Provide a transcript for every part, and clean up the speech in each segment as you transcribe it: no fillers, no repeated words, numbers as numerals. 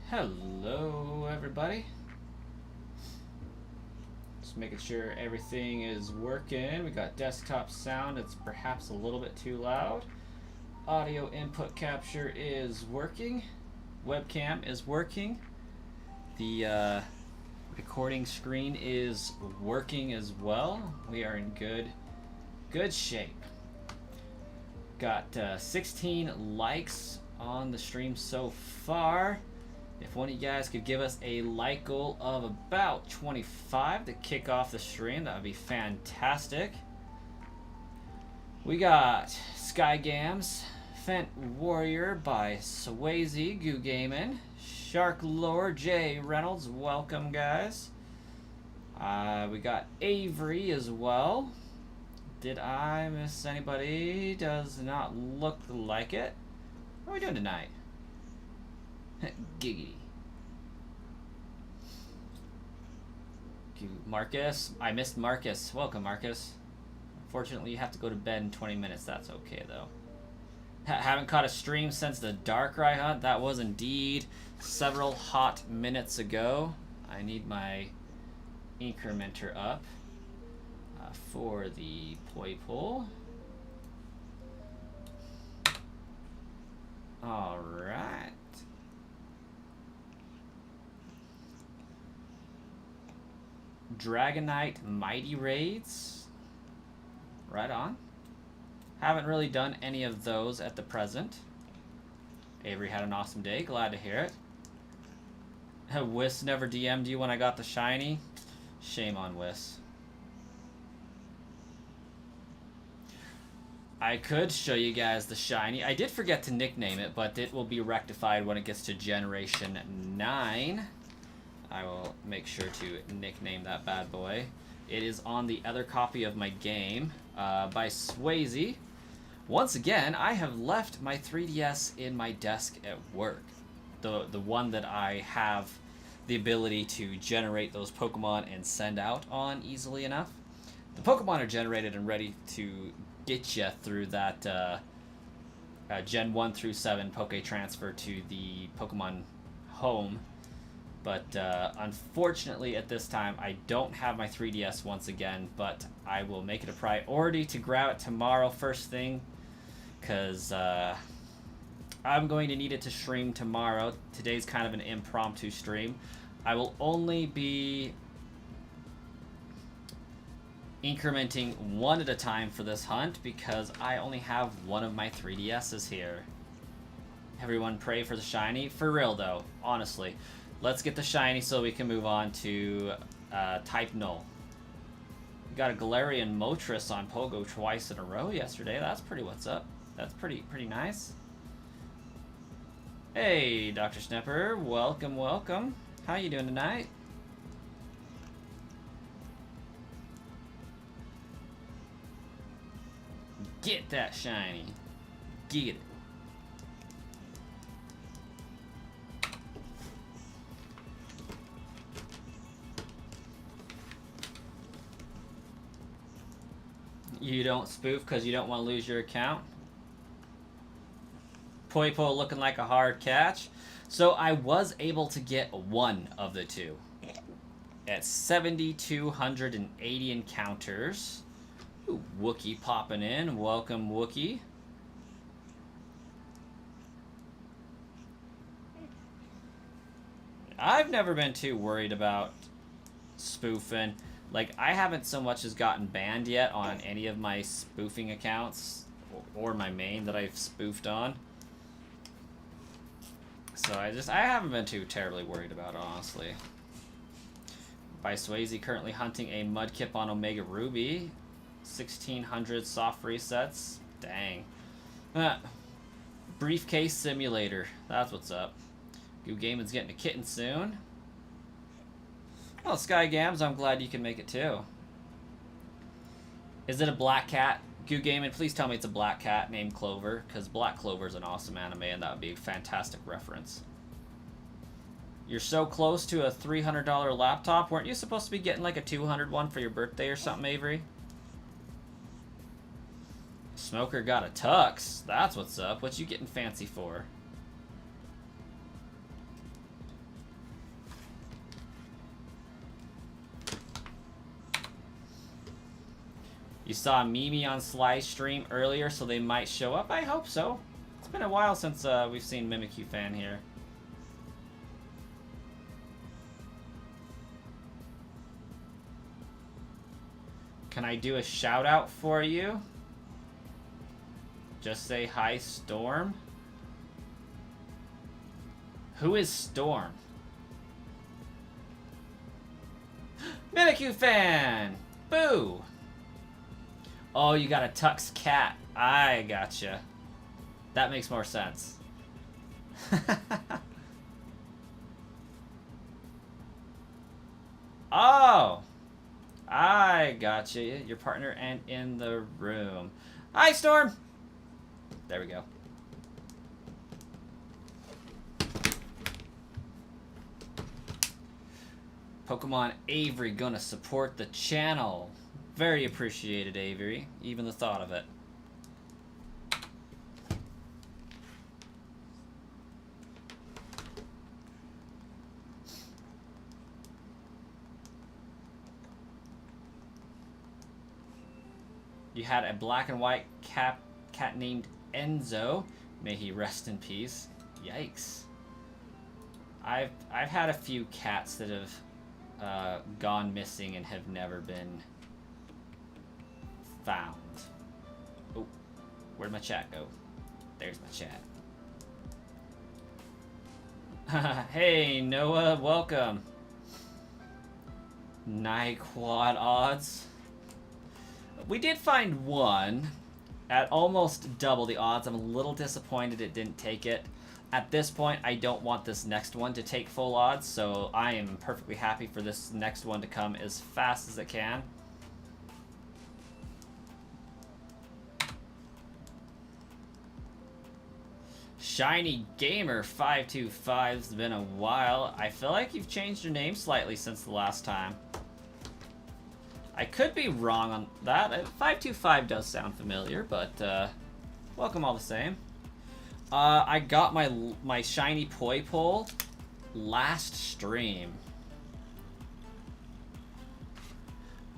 Hello, everybody. Just making sure everything is working. We got desktop sound. It's perhaps a little bit too loud. Audio input capture is working. Webcam is working. The recording screen is working as well. We are in good shape. Got 16 likes on the stream so far. If one of you guys could give us a like goal of about 25 to kick off the stream, that would be fantastic. We got Sky Gams, Fent Warrior by Swayze, Goo Gaiman, Shark Lore, Jay Reynolds, welcome guys. We got Avery as well. Did I miss anybody? Does not look like it. What are we doing tonight? Giggity. Marcus. I missed Marcus. Welcome, Marcus. Unfortunately, you have to go to bed in 20 minutes. That's okay, though. Haven't caught a stream since the Darkrai hunt. That was indeed several hot minutes ago. I need my incrementer up for the Poipole. All right. Dragonite Mighty Raids. Right on. Haven't really done any of those at the present. Avery had an awesome day. Glad to hear it. Wiss never DM'd you when I got the shiny. Shame on Wiss. I could show you guys the shiny. I did forget to nickname it, but it will be rectified when it gets to Generation 9. I will make sure to nickname that bad boy. It is on the other copy of my game by Swayze. Once again, I have left my 3DS in my desk at work. The one that I have the ability to generate those Pokemon and send out on easily enough. The Pokemon are generated and ready to get you through that Gen 1 through 7 Poke Transfer to the Pokemon home. But unfortunately at this time I don't have my 3DS once again, but I will make it a priority to grab it tomorrow first thing, because I'm going to need it to stream tomorrow. Today's kind of an impromptu stream. I will only be incrementing one at a time for this hunt because I only have one of my 3DSs here. Everyone pray for the shiny. For real though, honestly. Let's get the shiny so we can move on to type null. We got a Galarian Moltres on Pogo twice in a row yesterday. That's pretty what's up. That's pretty nice. Hey, Dr. Snapper. Welcome, welcome. How you doing tonight? Get that shiny. Get it. You don't spoof because you don't want to lose your account. Poipole looking like a hard catch. So I was able to get one of the two. At 7,280 encounters. Ooh, Wookie popping in. Welcome, Wookie. I've never been too worried about spoofing. Like, I haven't so much as gotten banned yet on any of my spoofing accounts or my main that I've spoofed on. So I haven't been too terribly worried about it, honestly. By Swayze, currently hunting a Mudkip on Omega Ruby. 1,600 soft resets. Dang. Briefcase Simulator. That's what's up. Goo Gaiman's getting a kitten soon. Well, Sky Gams, I'm glad you can make it too. Is it a black cat? Goo Gaiman, please tell me it's a black cat named Clover, because Black Clover is an awesome anime and that would be a fantastic reference. You're so close to a $300 laptop. Weren't you supposed to be getting like a $200 one for your birthday or something, Avery? Smoker got a tux. That's what's up. What you getting fancy for? You saw Mimi on Sly's stream earlier, so they might show up. I hope so. It's been a while since we've seen Mimikyu Fan here. Can I do a shout out for you? Just say hi, Storm. Who is Storm? Mimikyu Fan! Boo! Oh, you got a Tux cat. I gotcha. That makes more sense. Oh! I gotcha. Your partner and in the room. Hi, Storm! There we go. Pokemon Avery gonna support the channel. Very appreciated, Avery. Even the thought of it. You had a black and white cat named Enzo. May he rest in peace. Yikes. I've had a few cats that have gone missing and have never been found. Oh, where'd my chat go? There's my chat. Hey, Noah, welcome. Nyquad odds. We did find one at almost double the odds. I'm a little disappointed it didn't take it. At this point, I don't want this next one to take full odds, so I am perfectly happy for this next one to come as fast as it can. Shiny Gamer 525's been a while. I feel like you've changed your name slightly since the last time. I could be wrong on that. 525 does sound familiar, but welcome all the same. I got my shiny Poipole last stream.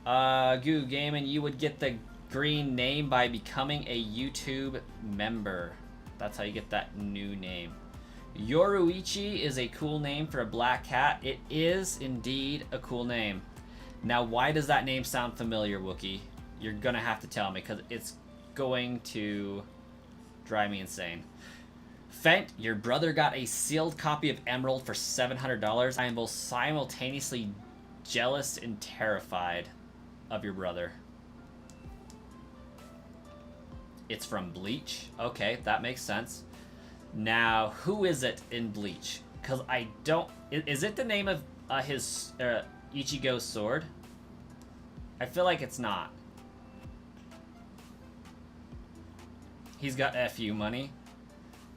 Goo Gaming, you would get the green name by becoming a YouTube member. That's how you get that new name. Yoruichi is a cool name for a black cat. It is indeed a cool name. Now, why does that name sound familiar, Wookie? You're gonna have to tell me, because it's going to drive me insane. Fent, your brother got a sealed copy of Emerald for $700. I am both simultaneously jealous and terrified of your brother. It's from Bleach. Okay, that makes sense. Now, who is it in Bleach? Because I don't... Is it the name of his Ichigo's sword? I feel like it's not. He's got FU money.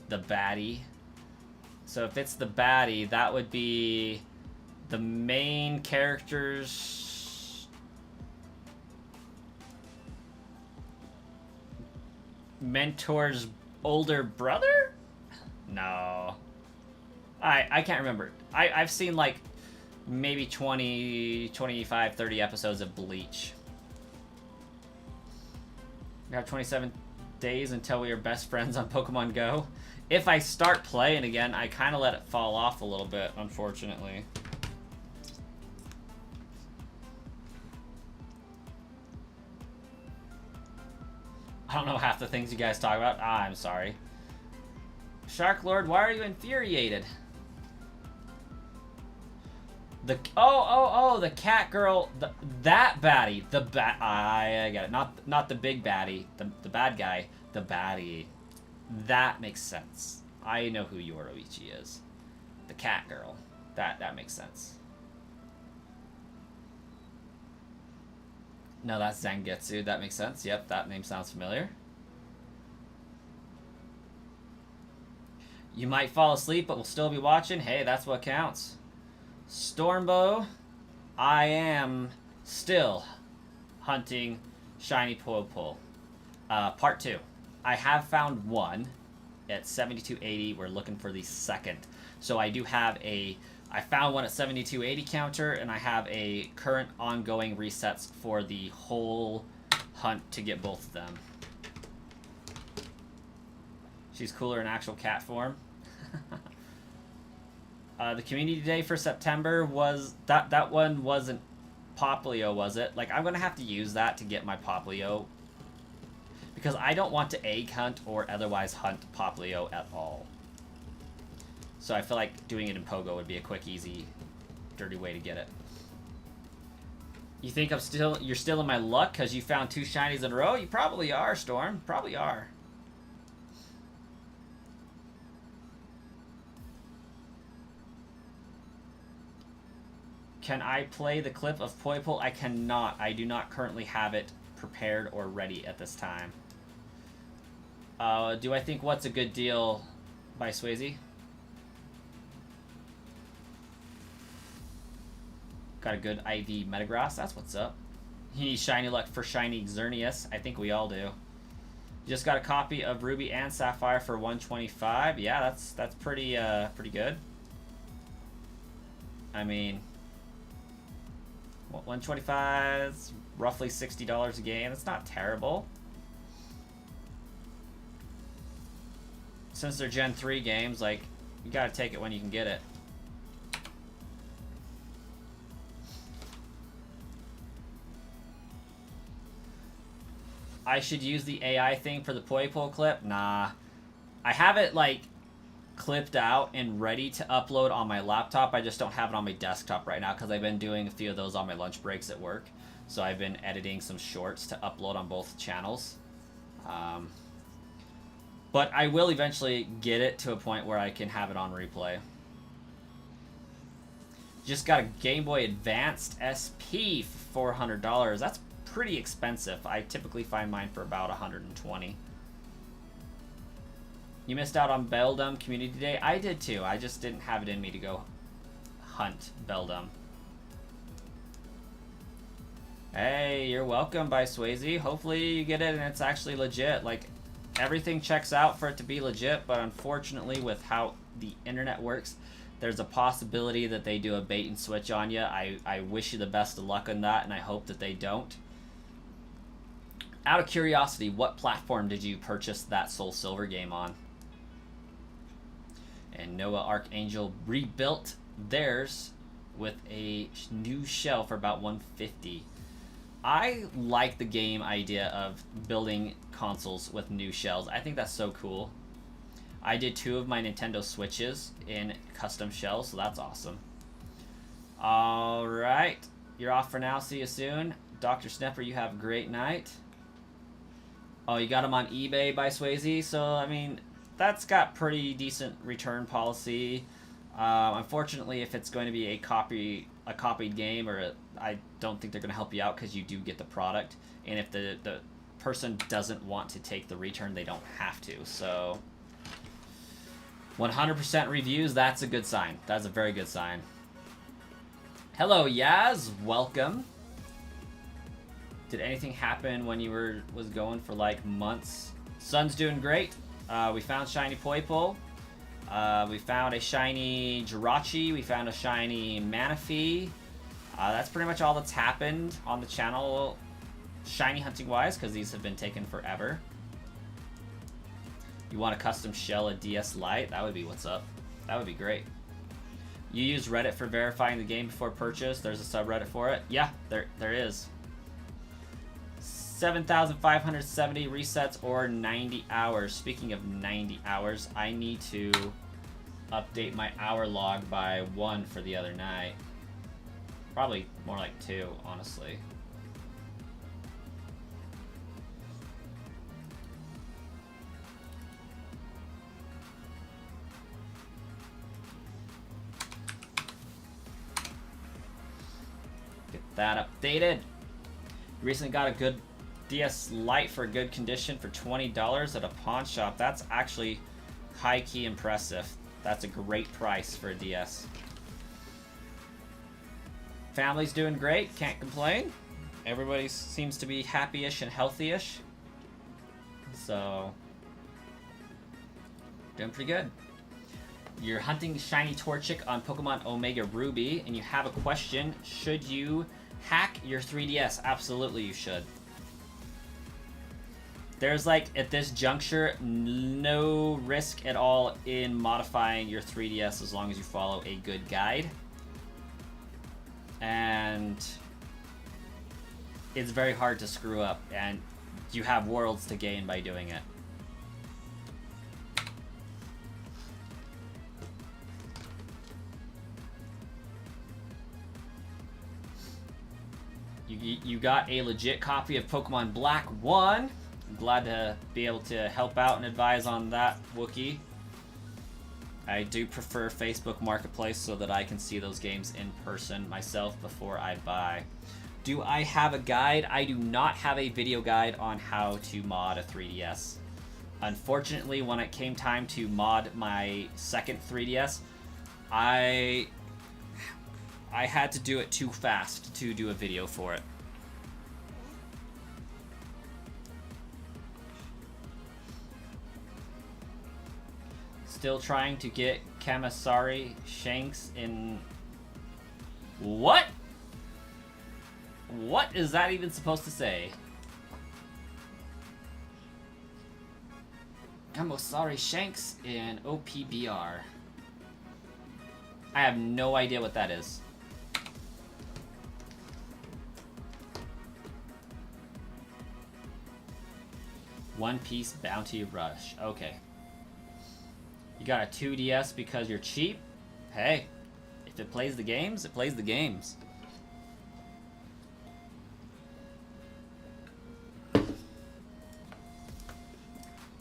The baddie. So if it's the baddie, that would be the main character's mentor's older brother? No. I can't remember. I've seen like maybe 20, 25, 30 episodes of Bleach. We have 27 days until we are best friends on Pokemon Go. If I start playing again, I kind of let it fall off a little bit, unfortunately. I don't know half the things you guys talk about. I'm sorry. Shark Lord, why are you infuriated? The the cat girl, that baddie, I got it. Not the big baddie, the bad guy, the baddie. That makes sense. I know who Yoruichi is. The cat girl. That makes sense. No, that's Zangetsu. That makes sense. Yep, that name sounds familiar. You might fall asleep, but we'll still be watching. Hey, that's what counts. Stormbow, I am still hunting shiny Poipole. Part 2. I have found one at 7280. We're looking for the second. So I do have I found one at 7280 counter, and I have a current ongoing resets for the whole hunt to get both of them. She's cooler in actual cat form. The community day for September was... That one wasn't Poipole, was it? Like, I'm going to have to use that to get my Poipole. Because I don't want to egg hunt or otherwise hunt Poipole at all. So I feel like doing it in Pogo would be a quick, easy, dirty way to get it. You think you're still in my luck because you found 2 shinies in a row? You probably are, Storm. Probably are. Can I play the clip of Poipole? I cannot. I do not currently have it prepared or ready at this time. Do I think What's a Good Deal by Swayze? Got a good IV Metagross. That's what's up. You need shiny luck for shiny Xerneas. I think we all do. Just got a copy of Ruby and Sapphire for 125. Yeah, that's pretty pretty good. I mean, 125 is roughly $60 a game. It's not terrible. Since they're Gen 3 games, like, you gotta take it when you can get it. I should use the AI thing for the Poipole clip? Nah. I have it, like, clipped out and ready to upload on my laptop. I just don't have it on my desktop right now because I've been doing a few of those on my lunch breaks at work. So I've been editing some shorts to upload on both channels. But I will eventually get it to a point where I can have it on replay. Just got a Game Boy Advanced SP for $400. That's pretty expensive. I typically find mine for about $120. You missed out on Beldum Community Day? I did too. I just didn't have it in me to go hunt Beldum. Hey, you're welcome by Swayze. Hopefully you get it and it's actually legit. Like, everything checks out for it to be legit, but unfortunately with how the internet works, there's a possibility that they do a bait and switch on you. I wish you the best of luck on that, and I hope that they don't. Out of curiosity, what platform did you purchase that Soul Silver game on? And Noah Archangel rebuilt theirs with a new shell for about $150. I like the game idea of building consoles with new shells. I think that's so cool. I did 2 of my Nintendo Switches in custom shells, so that's awesome. Alright, you're off for now. See you soon. Dr. Snapper, you have a great night. Oh, you got them on eBay by Swayze? So, I mean, that's got pretty decent return policy. Unfortunately, if it's going to be a copied game, I don't think they're going to help you out because you do get the product. And if the person doesn't want to take the return, they don't have to. So, 100% reviews, that's a good sign. That's a very good sign. Hello, Yaz. Welcome. Did anything happen when you was going for like months? Sun's doing great. We found shiny Poipole. We found a shiny Jirachi. We found a shiny Manaphy. That's pretty much all that's happened on the channel, shiny hunting wise, because these have been taken forever. You want a custom shell a DS Lite? That would be what's up. That would be great. You use Reddit for verifying the game before purchase. There's a subreddit for it. Yeah, there is. 7,570 resets or 90 hours. Speaking of 90 hours, I need to update my hour log by 1 for the other night. Probably more like 2, honestly. Get that updated. Recently got a good DS Lite for good condition for $20 at a pawn shop. That's actually high-key impressive. That's a great price for a DS. Family's doing great. Can't complain. Everybody seems to be happy-ish and healthy-ish. So, doing pretty good. You're hunting shiny Torchic on Pokemon Omega Ruby, and you have a question. Should you hack your 3DS? Absolutely you should. There's like, at this juncture, no risk at all in modifying your 3DS as long as you follow a good guide. And it's very hard to screw up, and you have worlds to gain by doing it. You got a legit copy of Pokemon Black 1. I'm glad to be able to help out and advise on that, Wookie. I do prefer Facebook Marketplace so that I can see those games in person myself before I buy. Do I have a guide? I do not have a video guide on how to mod a 3DS. Unfortunately, when it came time to mod my second 3DS, I had to do it too fast to do a video for it. Still trying to get Kamisari Shanks in... What? What is that even supposed to say? Kamisari Shanks in OPBR. I have no idea what that is. One Piece Bounty Rush. Okay. You got a 2DS because you're cheap? Hey, if it plays the games, it plays the games. You're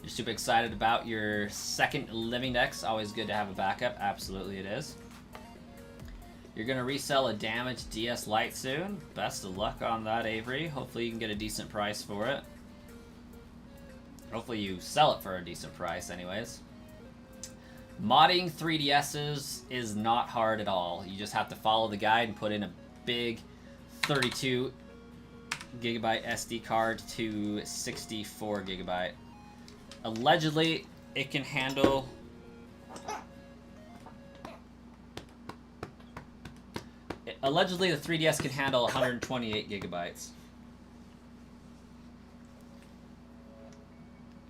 super excited about your second living decks. Always good to have a backup. Absolutely it is. You're going to resell a damaged DS Lite soon. Best of luck on that, Avery. Hopefully you can get a decent price for it. Hopefully you sell it for a decent price anyways. Modding 3DSs is not hard at all. You just have to follow the guide and put in a big 32 gigabyte SD card to 64 gigabyte. Allegedly, it can handle... Allegedly, the 3DS can handle 128 gigabytes.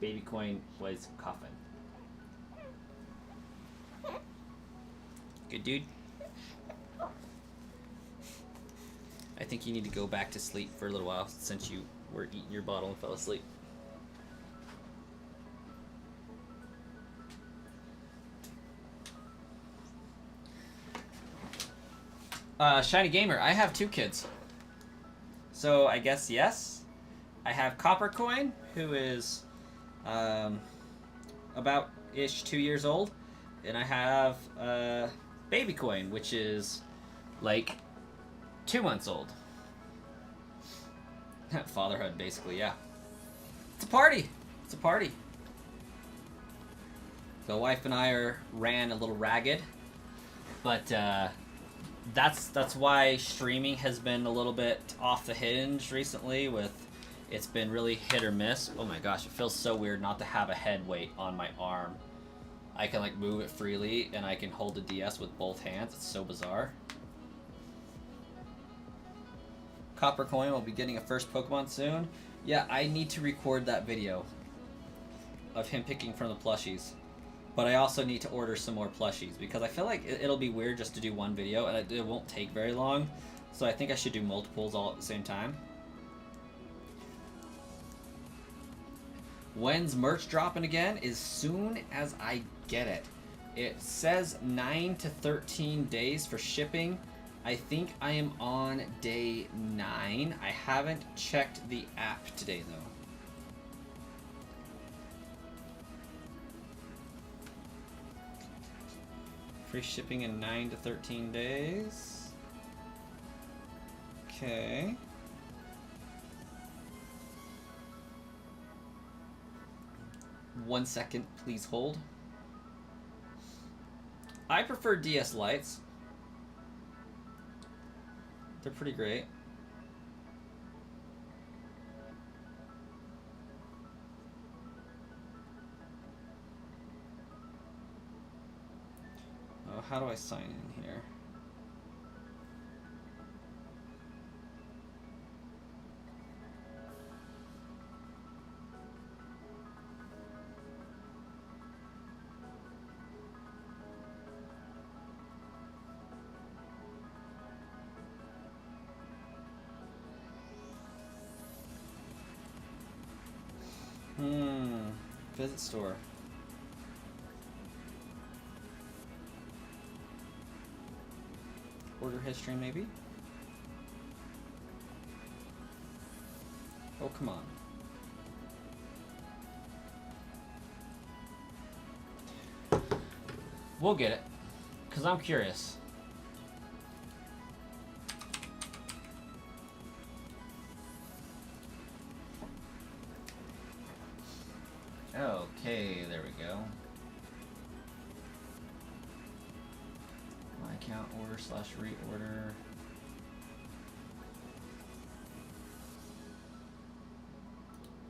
Baby Coin was coughing. Good dude. I think you need to go back to sleep for a little while since you were eating your bottle and fell asleep. Shiny Gamer, I have 2 kids. So I guess yes. I have Copper Coin, who is about-ish 2 years old. And I have Baby Coin, which is like 2 months old. Fatherhood, basically, yeah. It's a party. It's a party. The wife and I ran a little ragged, but that's why streaming has been a little bit off the hinge recently. It's been really hit or miss. Oh my gosh, it feels so weird not to have a head weight on my arm. I can like move it freely and I can hold the DS with both hands. It's so bizarre. Copper Coin will be getting a first Pokemon soon. Yeah, I need to record that video of him picking from the plushies. But I also need to order some more plushies because I feel like it'll be weird just to do one video and it won't take very long. So I think I should do multiples all at the same time. When's merch dropping again? As soon as I get it. It says 9 to 13 days for shipping. I think I am on day 9. I haven't checked the app today though. Free shipping in 9 to 13 days. Okay. One second, please hold. I prefer DS Lites. They're pretty great. Oh, how do I sign in here? visit store. Order history, maybe? Oh, come on. We'll get it, because I'm curious. Okay, there we go. My account order slash reorder.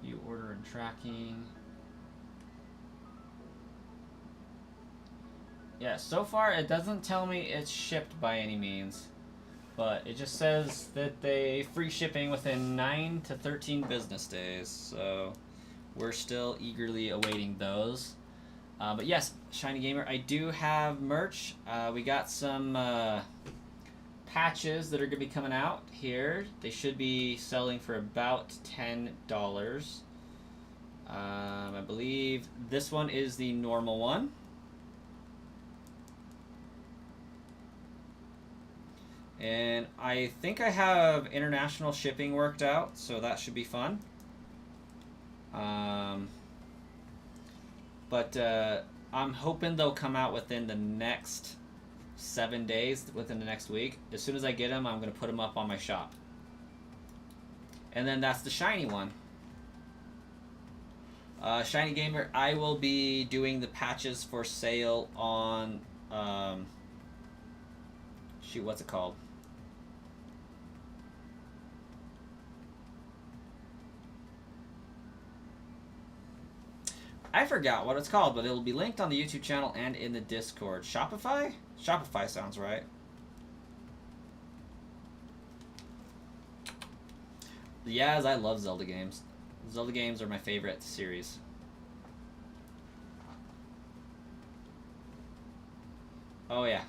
View order and tracking. Yeah, so far it doesn't tell me it's shipped by any means, but it just says that they free shipping within 9 to 13 business days, so we're still eagerly awaiting those. But yes, Shiny Gamer, I do have merch. We got some patches that are going to be coming out here. They should be selling for about $10. I believe this one is the normal one. And I think I have international shipping worked out, so that should be fun. But I'm hoping they'll come out within the next 7 days, within the next week. As soon as I get them, I'm going to put them up on my shop. And then that's the shiny one. Shiny Gamer, I will be doing the patches for sale on... shoot, what's it called? I forgot what it's called, but it'll be linked on the YouTube channel and in the Discord. Shopify? Shopify sounds right. Yes, I love Zelda games. Zelda games are my favorite series. Oh yeah.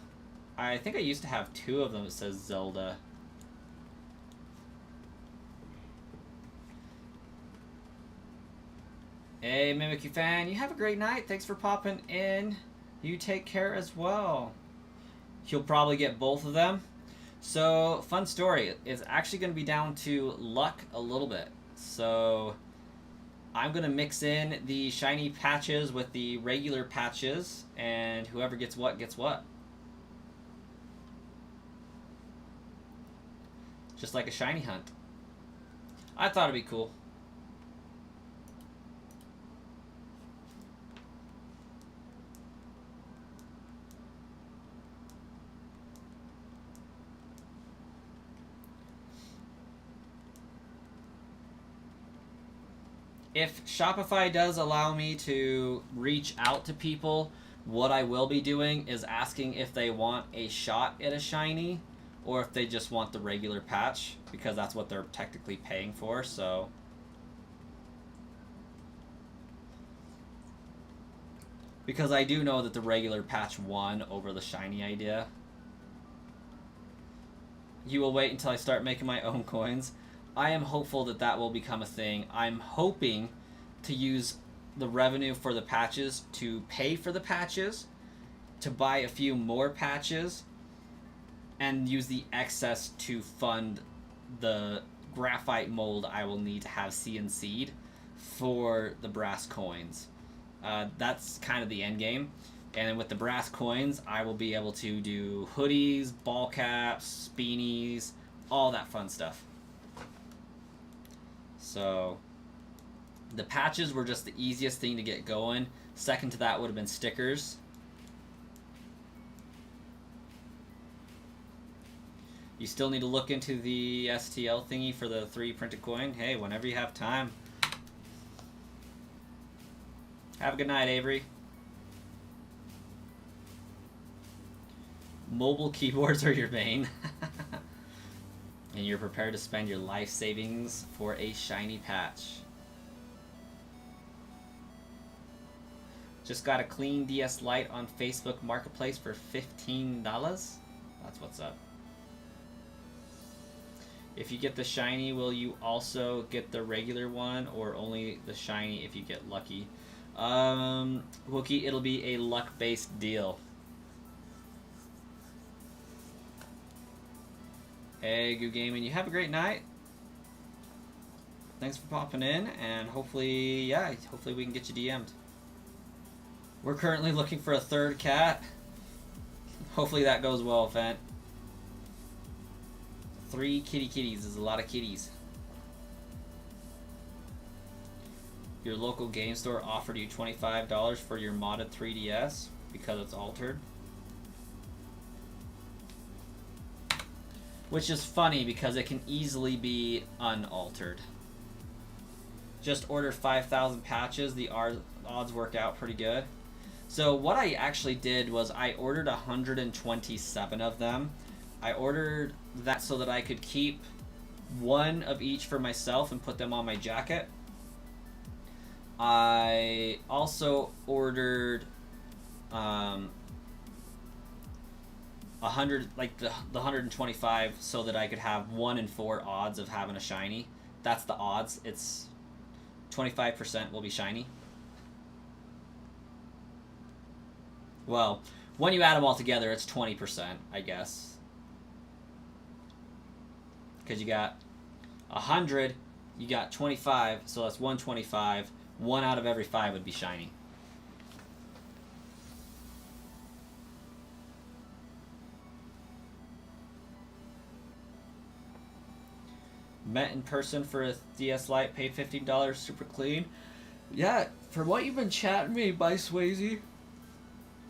I think I used to have 2 of them that says Zelda. Hey, Mimikyu fan, you have a great night. Thanks for popping in. You take care as well. He'll probably get both of them. So, fun story. It's actually going to be down to luck a little bit. So, I'm going to mix in the shiny patches with the regular patches, and whoever gets what gets what. Just like a shiny hunt. I thought it'd be cool. If Shopify does allow me to reach out to people, what I will be doing is asking if they want a shot at a shiny or if they just want the regular patch, because that's what they're technically paying for, so... Because I do know that the regular patch won over the shiny idea. You will wait until I start making my own coins. I am hopeful that that will become a thing. I'm hoping to use the revenue for the patches to pay for the patches, to buy a few more patches, and use the excess to fund the graphite mold I will need to have CNC'd for the brass coins. That's kind of the end game. And then with the brass coins, I will be able to do hoodies, ball caps, beanies, all that fun stuff. So the patches were just the easiest thing to get going. Second to that would have been stickers. You still need to look into the STL thingy for the 3 printed coin. Hey, whenever you have time. Have a good night, Avery. Mobile keyboards are your bane. And you're prepared to spend your life savings for a shiny patch. Just got a clean DS Lite on Facebook Marketplace for $15. That's what's up. If you get the shiny, will you also get the regular one, or only the shiny if you get lucky? Wookie, it'll be a luck-based deal. Hey, Goo Gaming, you have a great night. Thanks for popping in, and hopefully, yeah, hopefully we can get you DM'd. We're currently looking for a third cat. Hopefully that goes well, Fent. 3 kitties is a lot of kitties. Your local game store offered you $25 for your modded 3DS because it's altered. Which is funny because it can easily be unaltered. Just ordered 5,000 patches. The odds work out pretty good. So what I actually did was I ordered 127 of them. I ordered that so that I could keep one of each for myself and put them on my jacket. I also ordered 100, like the 125, so that I could have 1 in 4 odds of having a shiny. That's the odds. It's 25% will be shiny. Well, when you add them all together, it's 20%, I guess. Because you got 100, you got 25, so that's 125. 1 out of every 5 would be shiny. Met in person for a DS Lite, paid $15, super clean. Yeah, for what you've been chatting me by Swayze,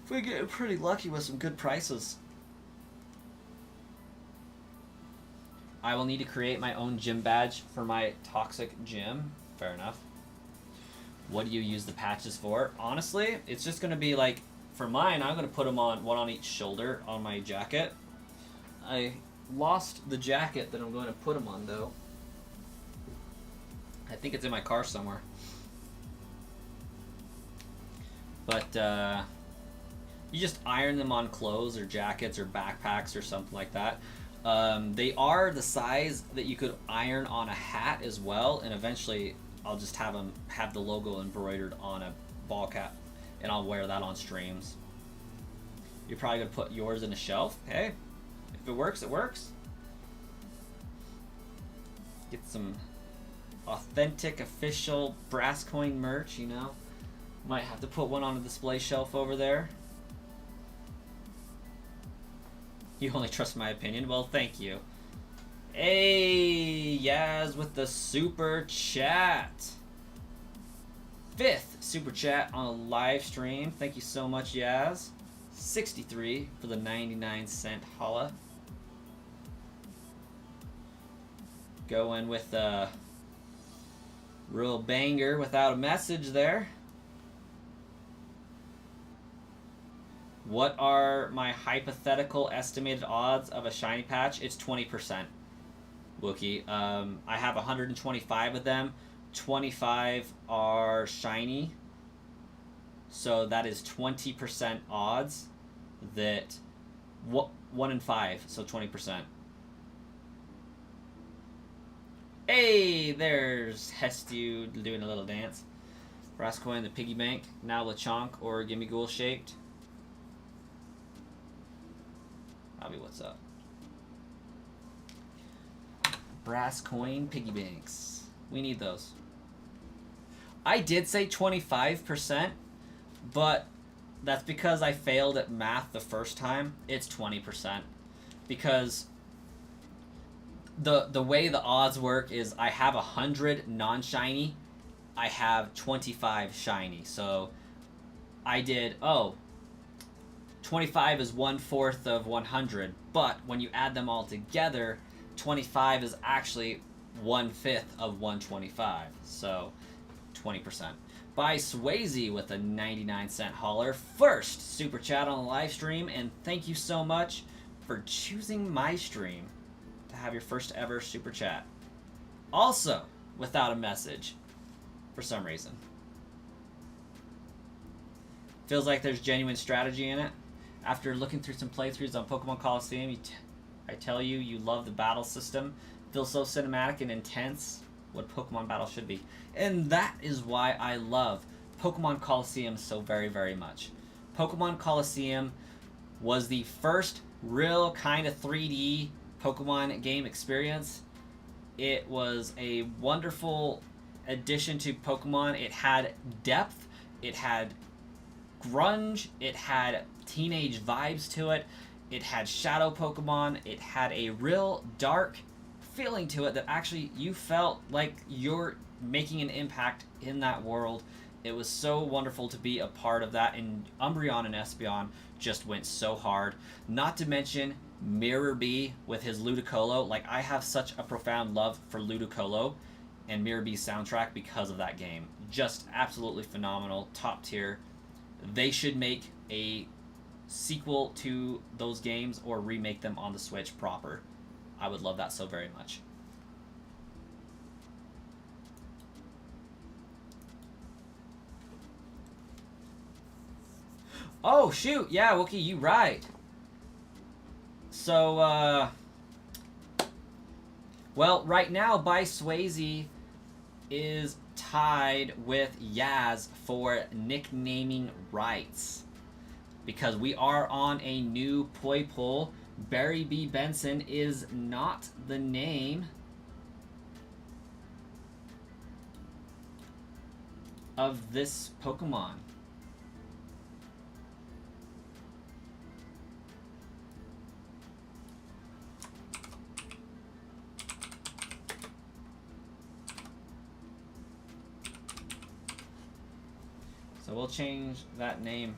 we get pretty lucky with some good prices. I will need to create my own gym badge for my toxic gym. Fair enough. What do you use the patches for? Honestly, it's just going to be like, for mine, I'm going to put them on one on each shoulder on my jacket. I lost the jacket that I'm going to put them on, though. I think it's in my car somewhere. But, you just iron them on clothes or jackets or backpacks or something like that. They are the size that you could iron on a hat as well, and eventually I'll just have them have the logo embroidered on a ball cap, and I'll wear that on streams. You're probably gonna put yours in a shelf. Hey, if it works, it works. Get some authentic, official brass coin merch, you know. Might have to put one on a display shelf over there. You only trust my opinion? Well, thank you. Hey, Yaz with the super chat. 5th super chat on a live stream. Thank you so much, Yaz. 63 for the 99-cent holla. Going with a real banger without a message there. What are my hypothetical estimated odds of a shiny patch? It's 20%, Wookie. I have 125 of them. 25 are shiny. So that is 20% odds that 1 in 5, so 20%. Hey, there's Hestu doing a little dance. Brass coin, the piggy bank. Now Lechonk or Gimme Ghoul shaped. Bobby, what's up? Brass coin piggy banks. We need those. I did say 25%, but that's because I failed at math the first time. It's 20%. Because the way the odds work is I have 100 non-shiny, I have 25 shiny. So I did, 25 is 1/4 of 100, but when you add them all together, 25 is actually 1/5 of 125, so 20%. By Swayze with a 99-cent holler. First super chat on the live stream, and thank you so much for choosing my stream to have your first ever super chat. Also, without a message, for some reason. Feels like there's genuine strategy in it. After looking through some playthroughs on Pokemon Coliseum, I tell you, you love the battle system. Feels so cinematic and intense. What Pokemon battle should be. And that is why I love Pokemon Coliseum so very, very much. Pokemon Coliseum was the first real kind of 3D Pokemon game experience. It was a wonderful addition to Pokemon. It had depth, it had grunge, it had teenage vibes to it, it had shadow Pokemon, it had a real dark feeling to it that actually you felt like you're making an impact in that world. It was so wonderful to be a part of that, and Umbreon and Espeon just went so hard. Not to mention Mirror B with his Ludicolo. Like, I have such a profound love for Ludicolo and Mirror B's soundtrack because of that game. Just absolutely phenomenal, top tier. They should make a sequel to those games or remake them on the Switch proper. I would love that so very much. Oh, shoot. Yeah, Wookie, you right. So, well, right now, By Swayze is tied with Yaz for nicknaming rights. Because we are on a new Poipole. Barry B. Benson is not the name of this Pokemon. So we'll change that name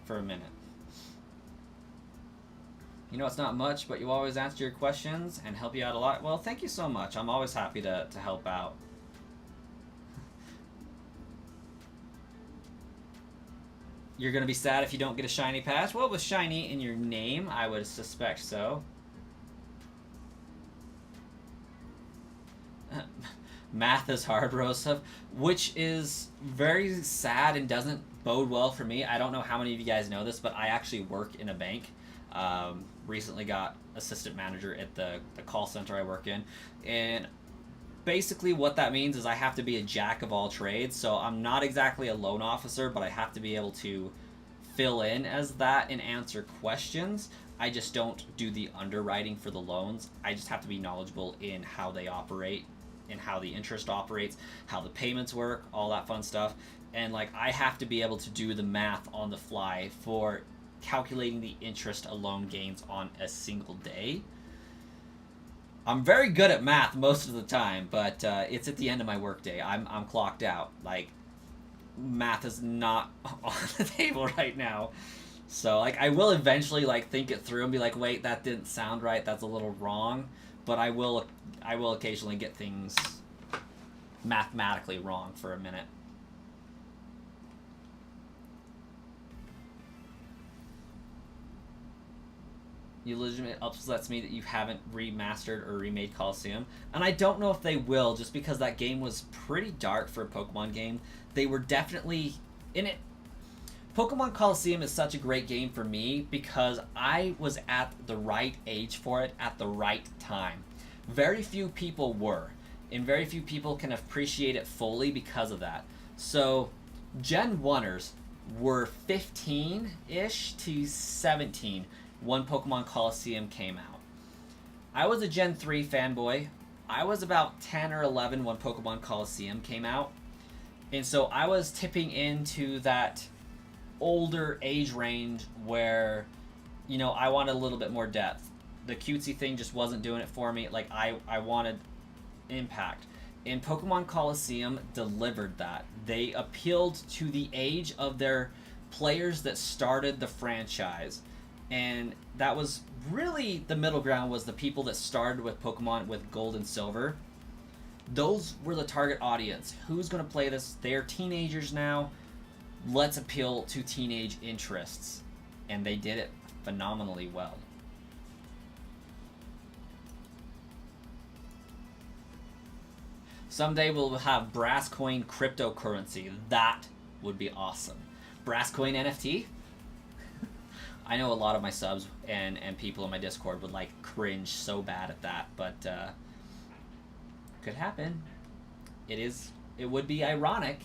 for a minute. You know, it's not much, but you always answer your questions and help you out a lot. Well, thank you so much. I'm always happy to help out. You're going to be sad if you don't get a shiny patch? Well, with shiny in your name, I would suspect so. Math is hard, Rosef, which is very sad and doesn't bode well for me. I don't know how many of you guys know this, but I actually work in a bank. Recently got assistant manager at the call center I work in, and basically what that means is I have to be a jack of all trades. So I'm not exactly a loan officer, but I have to be able to fill in as that and answer questions. I just don't do the underwriting for the loans. I just have to be knowledgeable in how they operate and how the interest operates, how the payments work, all that fun stuff. And like, I have to be able to do the math on the fly for calculating the interest a loan gains on a single day. I'm very good at math most of the time, but it's at the end of my workday. I'm clocked out. Like, math is not on the table right now. So like, I will eventually like think it through and be like, wait, that didn't sound right. That's a little wrong. But I will occasionally get things mathematically wrong for a minute. You legitimately upsets me that you haven't remastered or remade Coliseum. And I don't know if they will, just because that game was pretty dark for a Pokemon game. They were definitely in it. Pokemon Coliseum is such a great game for me because I was at the right age for it at the right time. Very few people were, and very few people can appreciate it fully because of that. So, Gen 1ers were 15-ish to 17 when Pokemon Coliseum came out. I was a Gen 3 fanboy. I was about 10 or 11 when Pokemon Coliseum came out. And so I was tipping into that older age range where, you know, I wanted a little bit more depth. The cutesy thing just wasn't doing it for me. Like, I wanted impact. And Pokemon Coliseum delivered that. They appealed to the age of their players that started the franchise. And that was really the middle ground, was the people that started with Pokemon with Gold and Silver. Those were the target audience. Who's going to play this? They're teenagers now. Let's appeal to teenage interests. And they did it phenomenally well. Someday we'll have brass coin cryptocurrency. That would be awesome. Brass coin NFT? I know a lot of my subs and people in my Discord would like cringe so bad at that, but could happen. It would be ironic.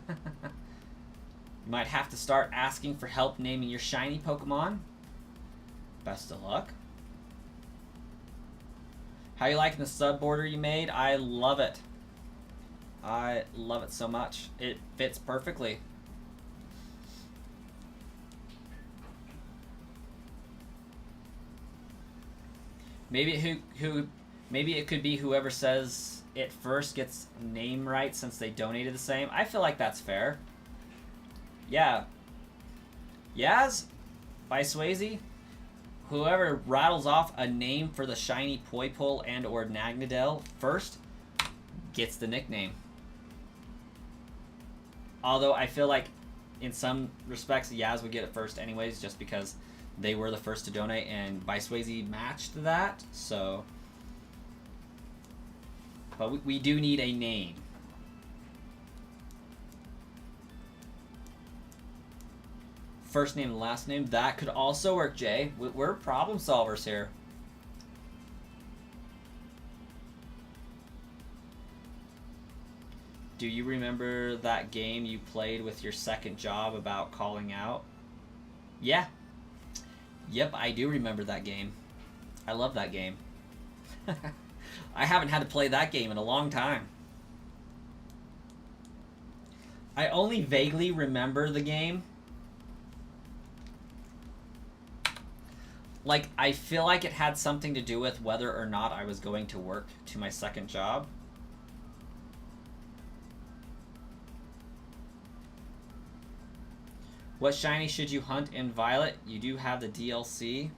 You might have to start asking for help naming your shiny Pokemon. Best of luck. How you liking the sub border you made? I love it. I love it so much. It fits perfectly. Maybe maybe it could be whoever says it first gets name right since they donated the same. I feel like that's fair. Yeah. Yaz by Swayze. Whoever rattles off a name for the shiny Poipole and or Nagnadel first gets the nickname. Although I feel like in some respects Yaz would get it first anyways, just because they were the first to donate and Swayze matched that. So, but we do need a name. First name and last name, that could also work, Jay. We're problem solvers here. Do you remember that game you played with your second job about calling out? Yeah. Yep, I do remember that game. I love that game. I haven't had to play that game in a long time. I only vaguely remember the game. Like, I feel like it had something to do with whether or not I was going to work to my second job. What shiny should you hunt in Violet? You do have the DLC.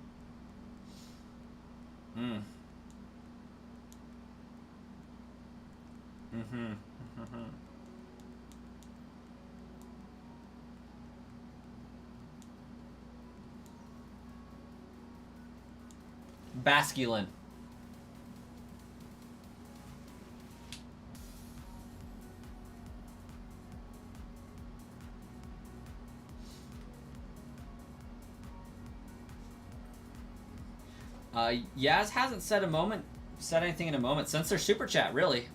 Basculin. Yaz hasn't said anything in a moment since their super chat, really.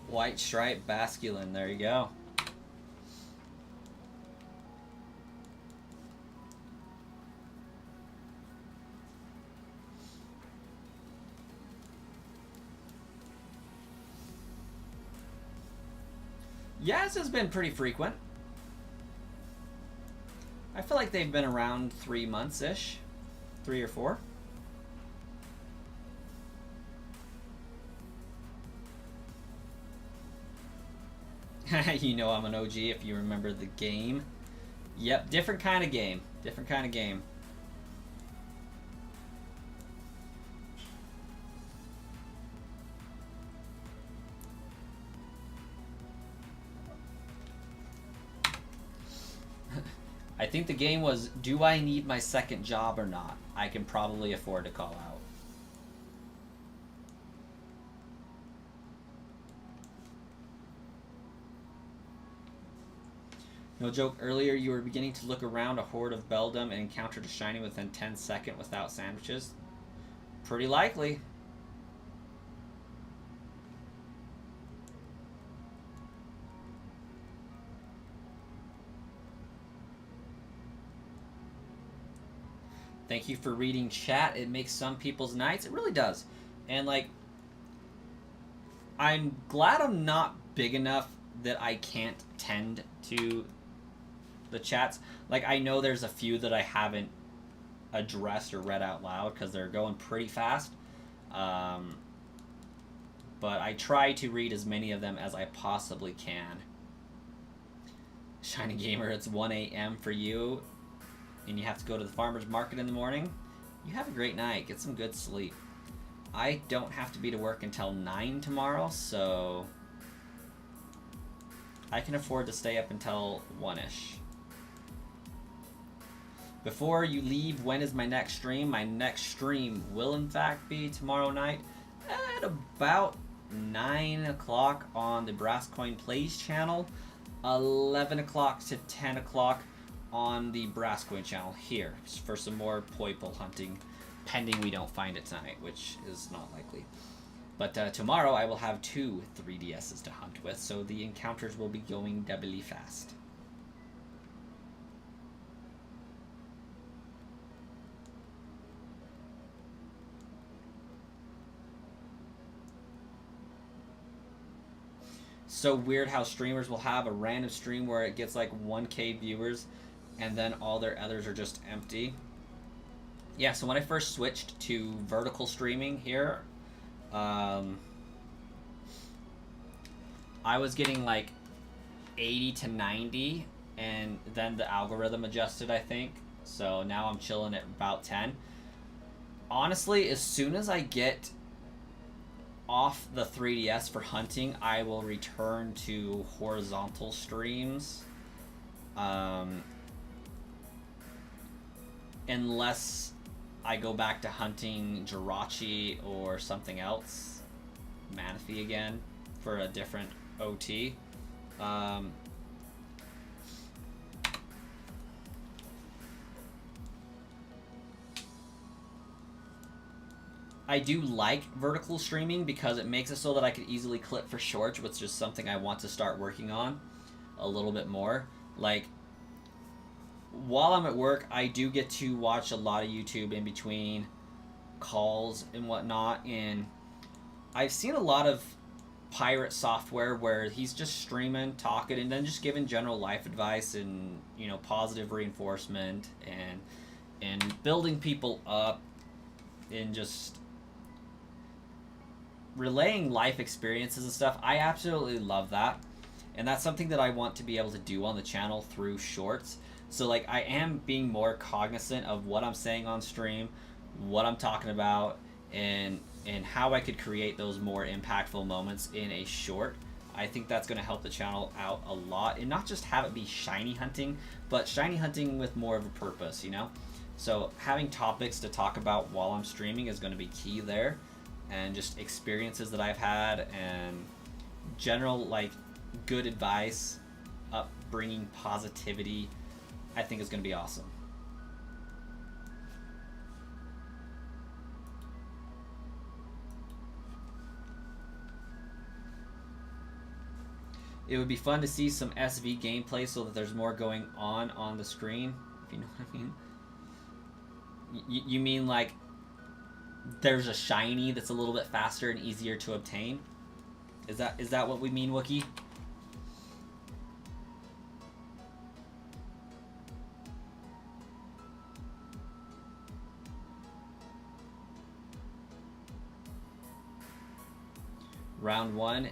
White Stripe Basculin, there you go. Yaz has been pretty frequent. I feel like they've been around 3 months-ish. 3 or 4. You know I'm an OG if you remember the game. Yep, different kind of game. Different kind of game. I think the game was, do I need my second job or not? I can probably afford to call out. No joke, earlier you were beginning to look around a horde of Beldum and encountered a shiny within 10 seconds without sandwiches. Pretty likely. Thank you for reading chat. It makes some people's nights. It really does. And, like, I'm glad I'm not big enough that I can't tend to the chats. Like, I know there's a few that I haven't addressed or read out loud because they're going pretty fast. But I try to read as many of them as I possibly can. Shiny Gamer, it's 1 a.m. for you. And you have to go to the farmer's market in the morning. You have a great night. Get some good sleep. I don't have to be to work until 9 tomorrow, so I can afford to stay up until 1-ish. Before you leave, when is my next stream? My next stream will in fact be tomorrow night at about 9 o'clock on the Brass Coin Plays channel, 11 o'clock to 10 o'clock on the Brass Coin channel here for some more Poipole hunting, pending we don't find it tonight, which is not likely. But tomorrow I will have 2 3DSs to hunt with, so the encounters will be going doubly fast. So weird how streamers will have a random stream where it gets like 1K viewers and then all their others are just empty. Yeah, so when I first switched to vertical streaming here, I was getting like 80 to 90, and then the algorithm adjusted, I think. So now I'm chilling at about 10. Honestly, as soon as I get off the 3DS for hunting, I will return to horizontal streams. Unless I go back to hunting Jirachi or something else, Manaphy again, for a different OT. I do like vertical streaming because it makes it so that I can easily clip for shorts, which is something I want to start working on a little bit more. Like, while I'm at work, I do get to watch a lot of YouTube in between calls and whatnot, and I've seen a lot of pirate software where he's just streaming, talking, and then just giving general life advice and, you know, positive reinforcement and building people up and just relaying life experiences and stuff. I absolutely love that, and that's something that I want to be able to do on the channel through shorts. So like, I am being more cognizant of what I'm saying on stream, what I'm talking about, and how I could create those more impactful moments in a short. I think that's going to help the channel out a lot, and not just have it be shiny hunting, but shiny hunting with more of a purpose, you know? So having topics to talk about while I'm streaming is going to be key there, and just experiences that I've had and general like good advice, upbringing, positivity, I think is going to be awesome. It would be fun to see some SV gameplay so that there's more going on the screen, if you know what I mean. You mean like there's a shiny that's a little bit faster and easier to obtain? Is that what we mean, Wookie? Round 1,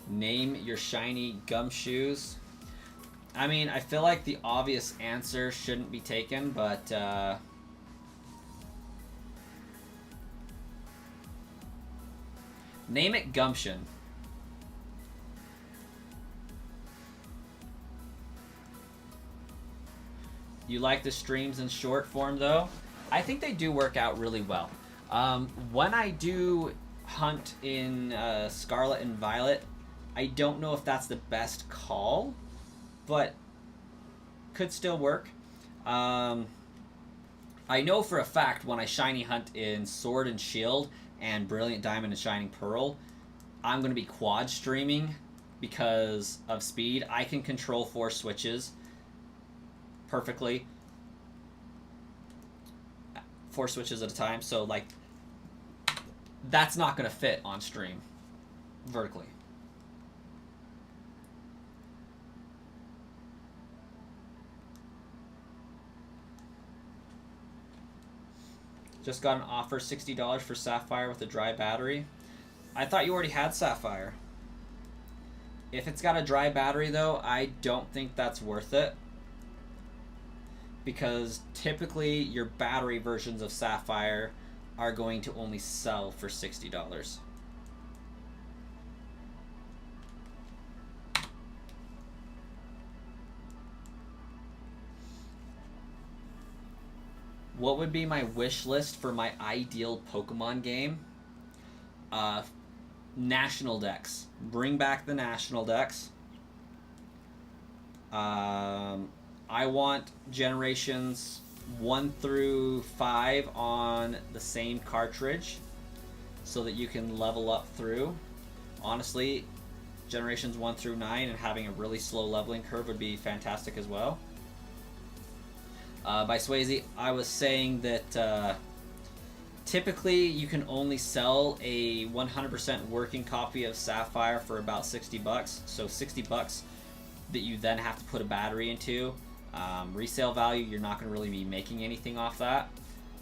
name your shiny gumshoes. I mean, I feel like the obvious answer shouldn't be taken, but name it Gumption. You like the streams in short form though? I think they do work out really well. When I do hunt in Scarlet and Violet, I don't know if that's the best call, but could still work. I know for a fact when I shiny hunt in Sword and Shield and Brilliant Diamond and Shining Pearl, I'm going to be quad streaming because of speed. I can control 4 switches perfectly. 4 switches at a time, so like that's not going to fit on stream vertically. Just got an offer, $60 for Sapphire with a dry battery. I thought you already had Sapphire. If it's got a dry battery though, I don't think that's worth it, because typically your battery versions of Sapphire are going to only sell for $60. What would be my wish list for my ideal Pokemon game? National Dex. Bring back the National Dex. I want generations 1 through 5 on the same cartridge. so that you can level up through. Honestly, generations 1 through 9 and having a really slow leveling curve would be fantastic as well. By Swayze, I was saying that typically you can only sell a 100% working copy of Sapphire for about 60 bucks. So 60 bucks that you then have to put a battery into. Resale value, you're not going to really be making anything off that.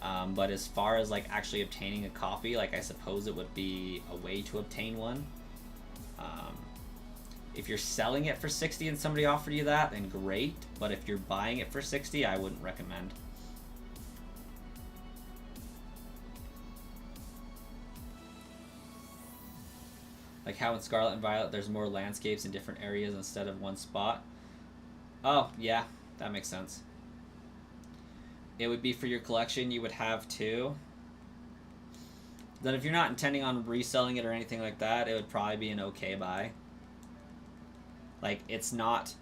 But as far as like actually obtaining a copy, like I suppose it would be a way to obtain one. If you're selling it for 60 and somebody offered you that, then great. But if you're buying it for 60, I wouldn't recommend. Like how in Scarlet and Violet, there's more landscapes in different areas instead of one spot. Oh, yeah, that makes sense. It would be for your collection, you would have 2. Then if you're not intending on reselling it or anything like that, it would probably be an okay buy. Like, it's not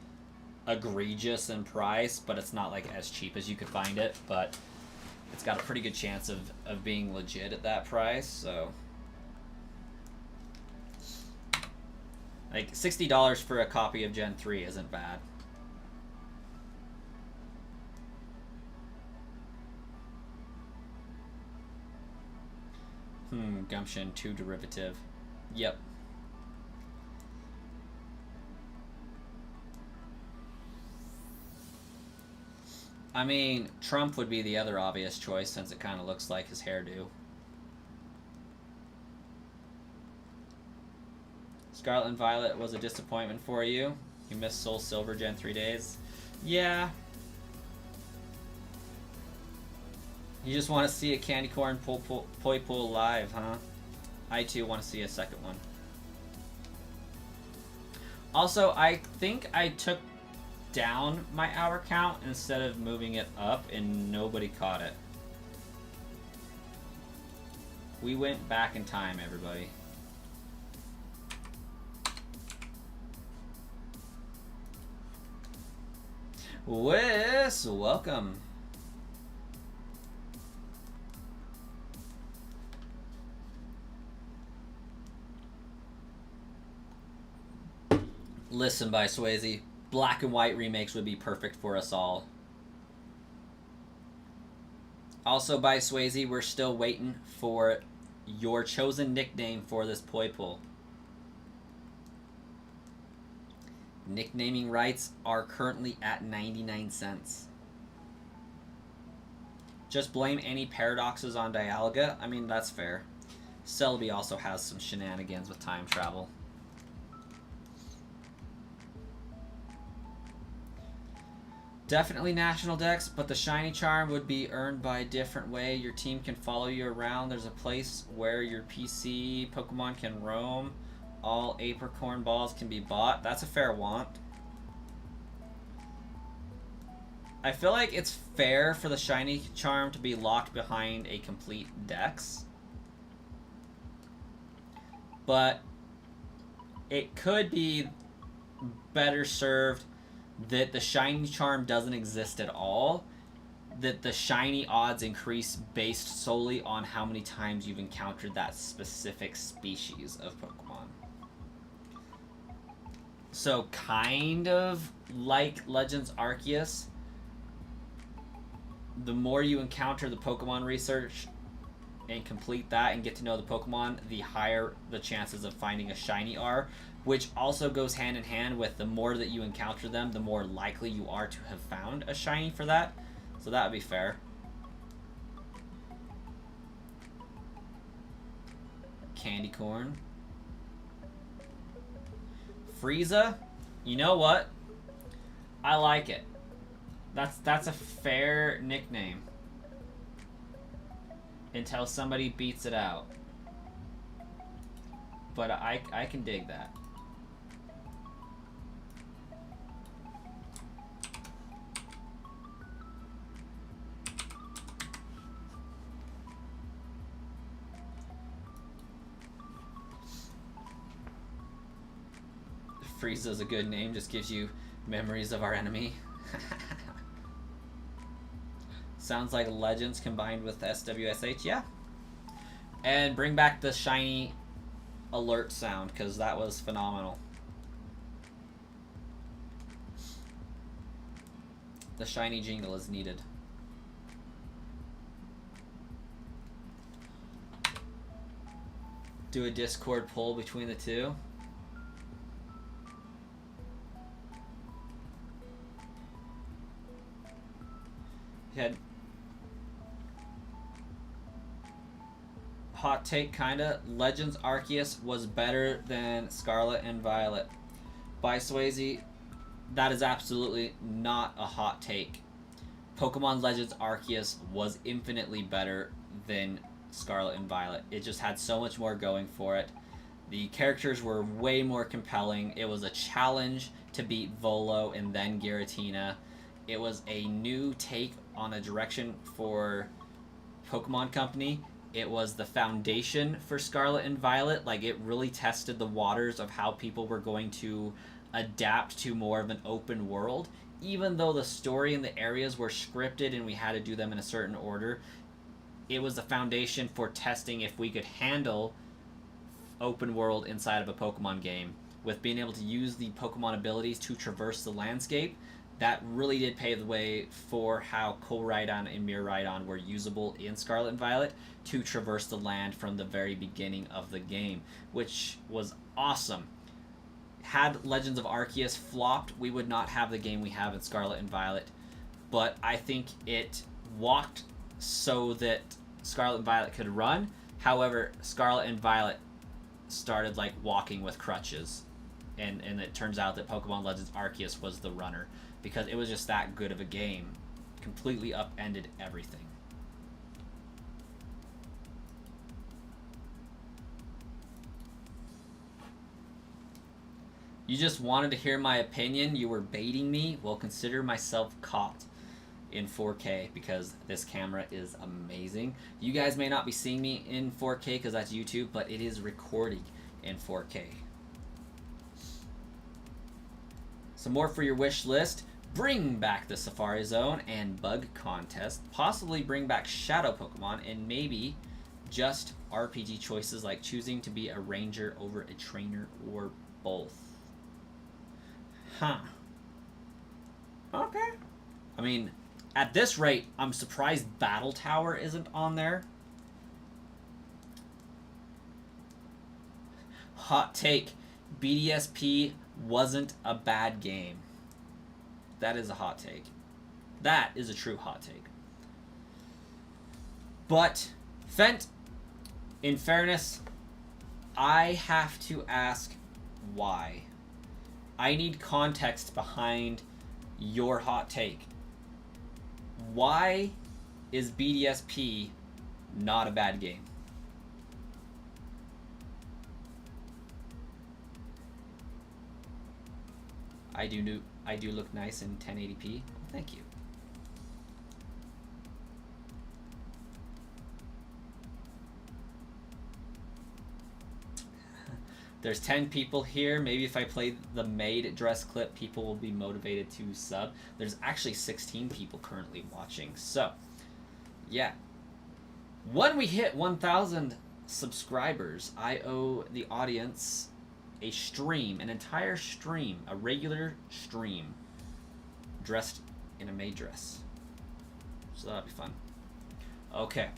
egregious in price, but it's not like as cheap as you could find it, but it's got a pretty good chance of being legit at that price, so like $60 for a copy of Gen 3 isn't bad. Gumption 2 derivative. Yep. I mean, Trump would be the other obvious choice since it kind of looks like his hairdo. Scarlet and Violet was a disappointment for you. You missed Soul Silver Gen 3 days. Yeah. You just want to see a Candy Corn Poipole live, huh? I too want to see a second one. Also, I think I took down my hour count instead of moving it up and nobody caught it. We went back in time, everybody. Wes, welcome. Listen, by Swayze, black and white remakes would be perfect for us all. Also, by Swayze, we're still waiting for your chosen nickname for this Poipole. Nicknaming rights are currently at 99 cents. Just blame any paradoxes on Dialga. I mean, that's fair. Selby also has some shenanigans with time travel. Definitely National Dex, but the Shiny Charm would be earned by a different way. Your team can follow you around. There's a place where your PC Pokemon can roam. All Apricorn balls can be bought. That's a fair want. I feel like it's fair for the Shiny Charm to be locked behind a complete Dex. But it could be better served that the Shiny Charm doesn't exist at all. That the Shiny odds increase based solely on how many times you've encountered that specific species of Pokemon. So kind of like Legends Arceus, the more you encounter the Pokemon research and complete that and get to know the Pokemon, the higher the chances of finding a Shiny are, which also goes hand in hand with the more that you encounter them, the more likely you are to have found a Shiny for that. So that would be fair. Candy Corn. Frieza, you know what? I like it. That's a fair nickname. Until somebody beats it out. But I can dig that. Frieza's a good name, just gives you memories of our enemy. Sounds like Legends combined with SWSH, yeah. And bring back the shiny alert sound, because that was phenomenal. The shiny jingle is needed. Do a Discord poll between the two. Had hot take, kinda. Legends Arceus was better than Scarlet and Violet. By Swayze, that is absolutely not a hot take. Pokemon Legends Arceus was infinitely better than Scarlet and Violet. It just had so much more going for it. The characters were way more compelling. It was a challenge to beat Volo and then Giratina. It was a new take on a direction for Pokemon Company. It was the foundation for Scarlet and Violet. Like, it really tested the waters of how people were going to adapt to more of an open world. Even though the story and the areas were scripted and we had to do them in a certain order, it was the foundation for testing if we could handle open world inside of a Pokemon game. With being able to use the Pokemon abilities to traverse the landscape, that really did pave the way for how Koraidon and Miraidon were usable in Scarlet and Violet to traverse the land from the very beginning of the game, which was awesome. Had Legends of Arceus flopped, we would not have the game we have in Scarlet and Violet. But I think it walked so that Scarlet and Violet could run. However, Scarlet and Violet started like walking with crutches. And it turns out that Pokemon Legends Arceus was the runner, because it was just that good of a game. Completely upended everything. You just wanted to hear my opinion? You were baiting me? Well, consider myself caught in 4K, because this camera is amazing. You guys may not be seeing me in 4K because that's YouTube, but it is recording in 4K. Some more for your wish list. Bring back the Safari Zone and Bug Contest. Possibly bring back Shadow Pokemon, and maybe just RPG choices like choosing to be a Ranger over a Trainer, or both. Huh. Okay. I mean, at this rate, I'm surprised Battle Tower isn't on there. Hot take. BDSP wasn't a bad game. That is a hot take. That is a true hot take. But, Fent, in fairness, I have to ask why. I need context behind your hot take. Why is BDSP not a bad game? I do look nice in 1080p. Thank you. There's 10 people here. Maybe if I play the maid dress clip, people will be motivated to sub. There's actually 16 people currently watching. So, yeah. When we hit 1,000 subscribers, I owe the audience a stream, an entire stream, a regular stream, dressed in a maid dress. So that'll be fun. Okay.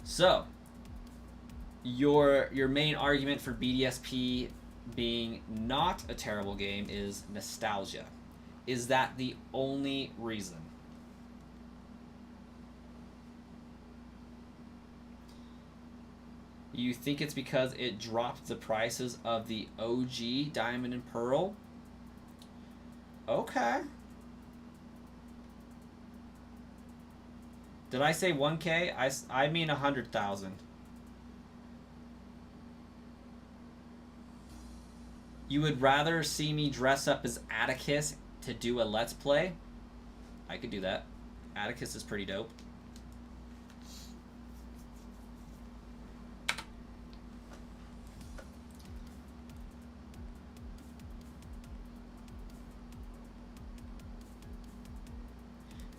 So, your main argument for BDSP being not a terrible game is nostalgia. Is that the only reason? You think it's because it dropped the prices of the OG Diamond and Pearl? Okay. Did I say 1K? I mean 100,000. You would rather see me dress up as Atticus to do a Let's Play? I could do that. Atticus is pretty dope.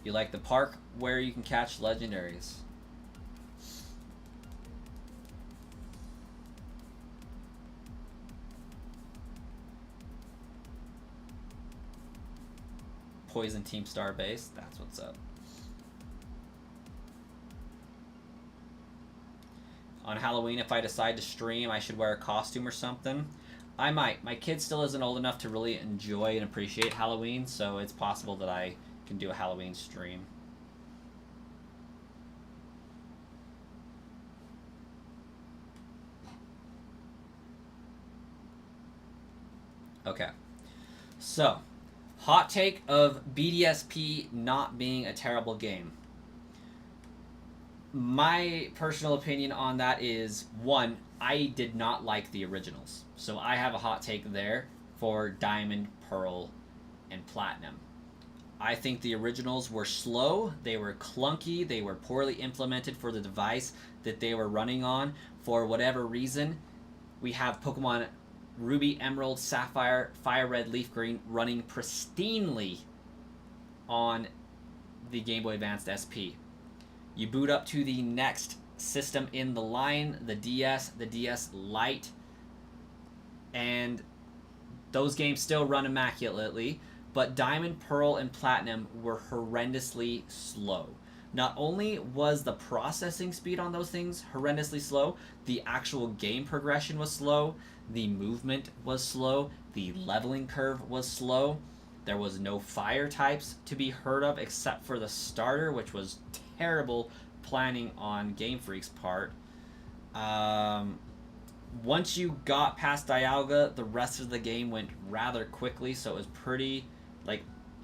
You like the park where you can catch legendaries? Poison Team Starbase. That's what's up. On Halloween, if I decide to stream, I should wear a costume or something. I might. My kid still isn't old enough to really enjoy and appreciate Halloween, so it's possible that I can do a Halloween stream. Okay. So, hot take of BDSP not being a terrible game. My personal opinion on that is, one, I did not like the originals. So I have a hot take there for Diamond, Pearl, and Platinum. I think the originals were slow, they were clunky, they were poorly implemented for the device that they were running on. For whatever reason, we have Pokemon Ruby, Emerald, Sapphire, Fire Red, Leaf Green running pristinely on the Game Boy Advance SP. You boot up to the next system in the line, the DS Lite, and those games still run immaculately, but Diamond, Pearl, and Platinum were horrendously slow. Not only was the processing speed on those things horrendously slow, the actual game progression was slow, the movement was slow, the leveling curve was slow. There was no fire types to be heard of except for the starter, which was terrible planning on Game Freak's part. Once you got past Dialga, the rest of the game went rather quickly, so it was pretty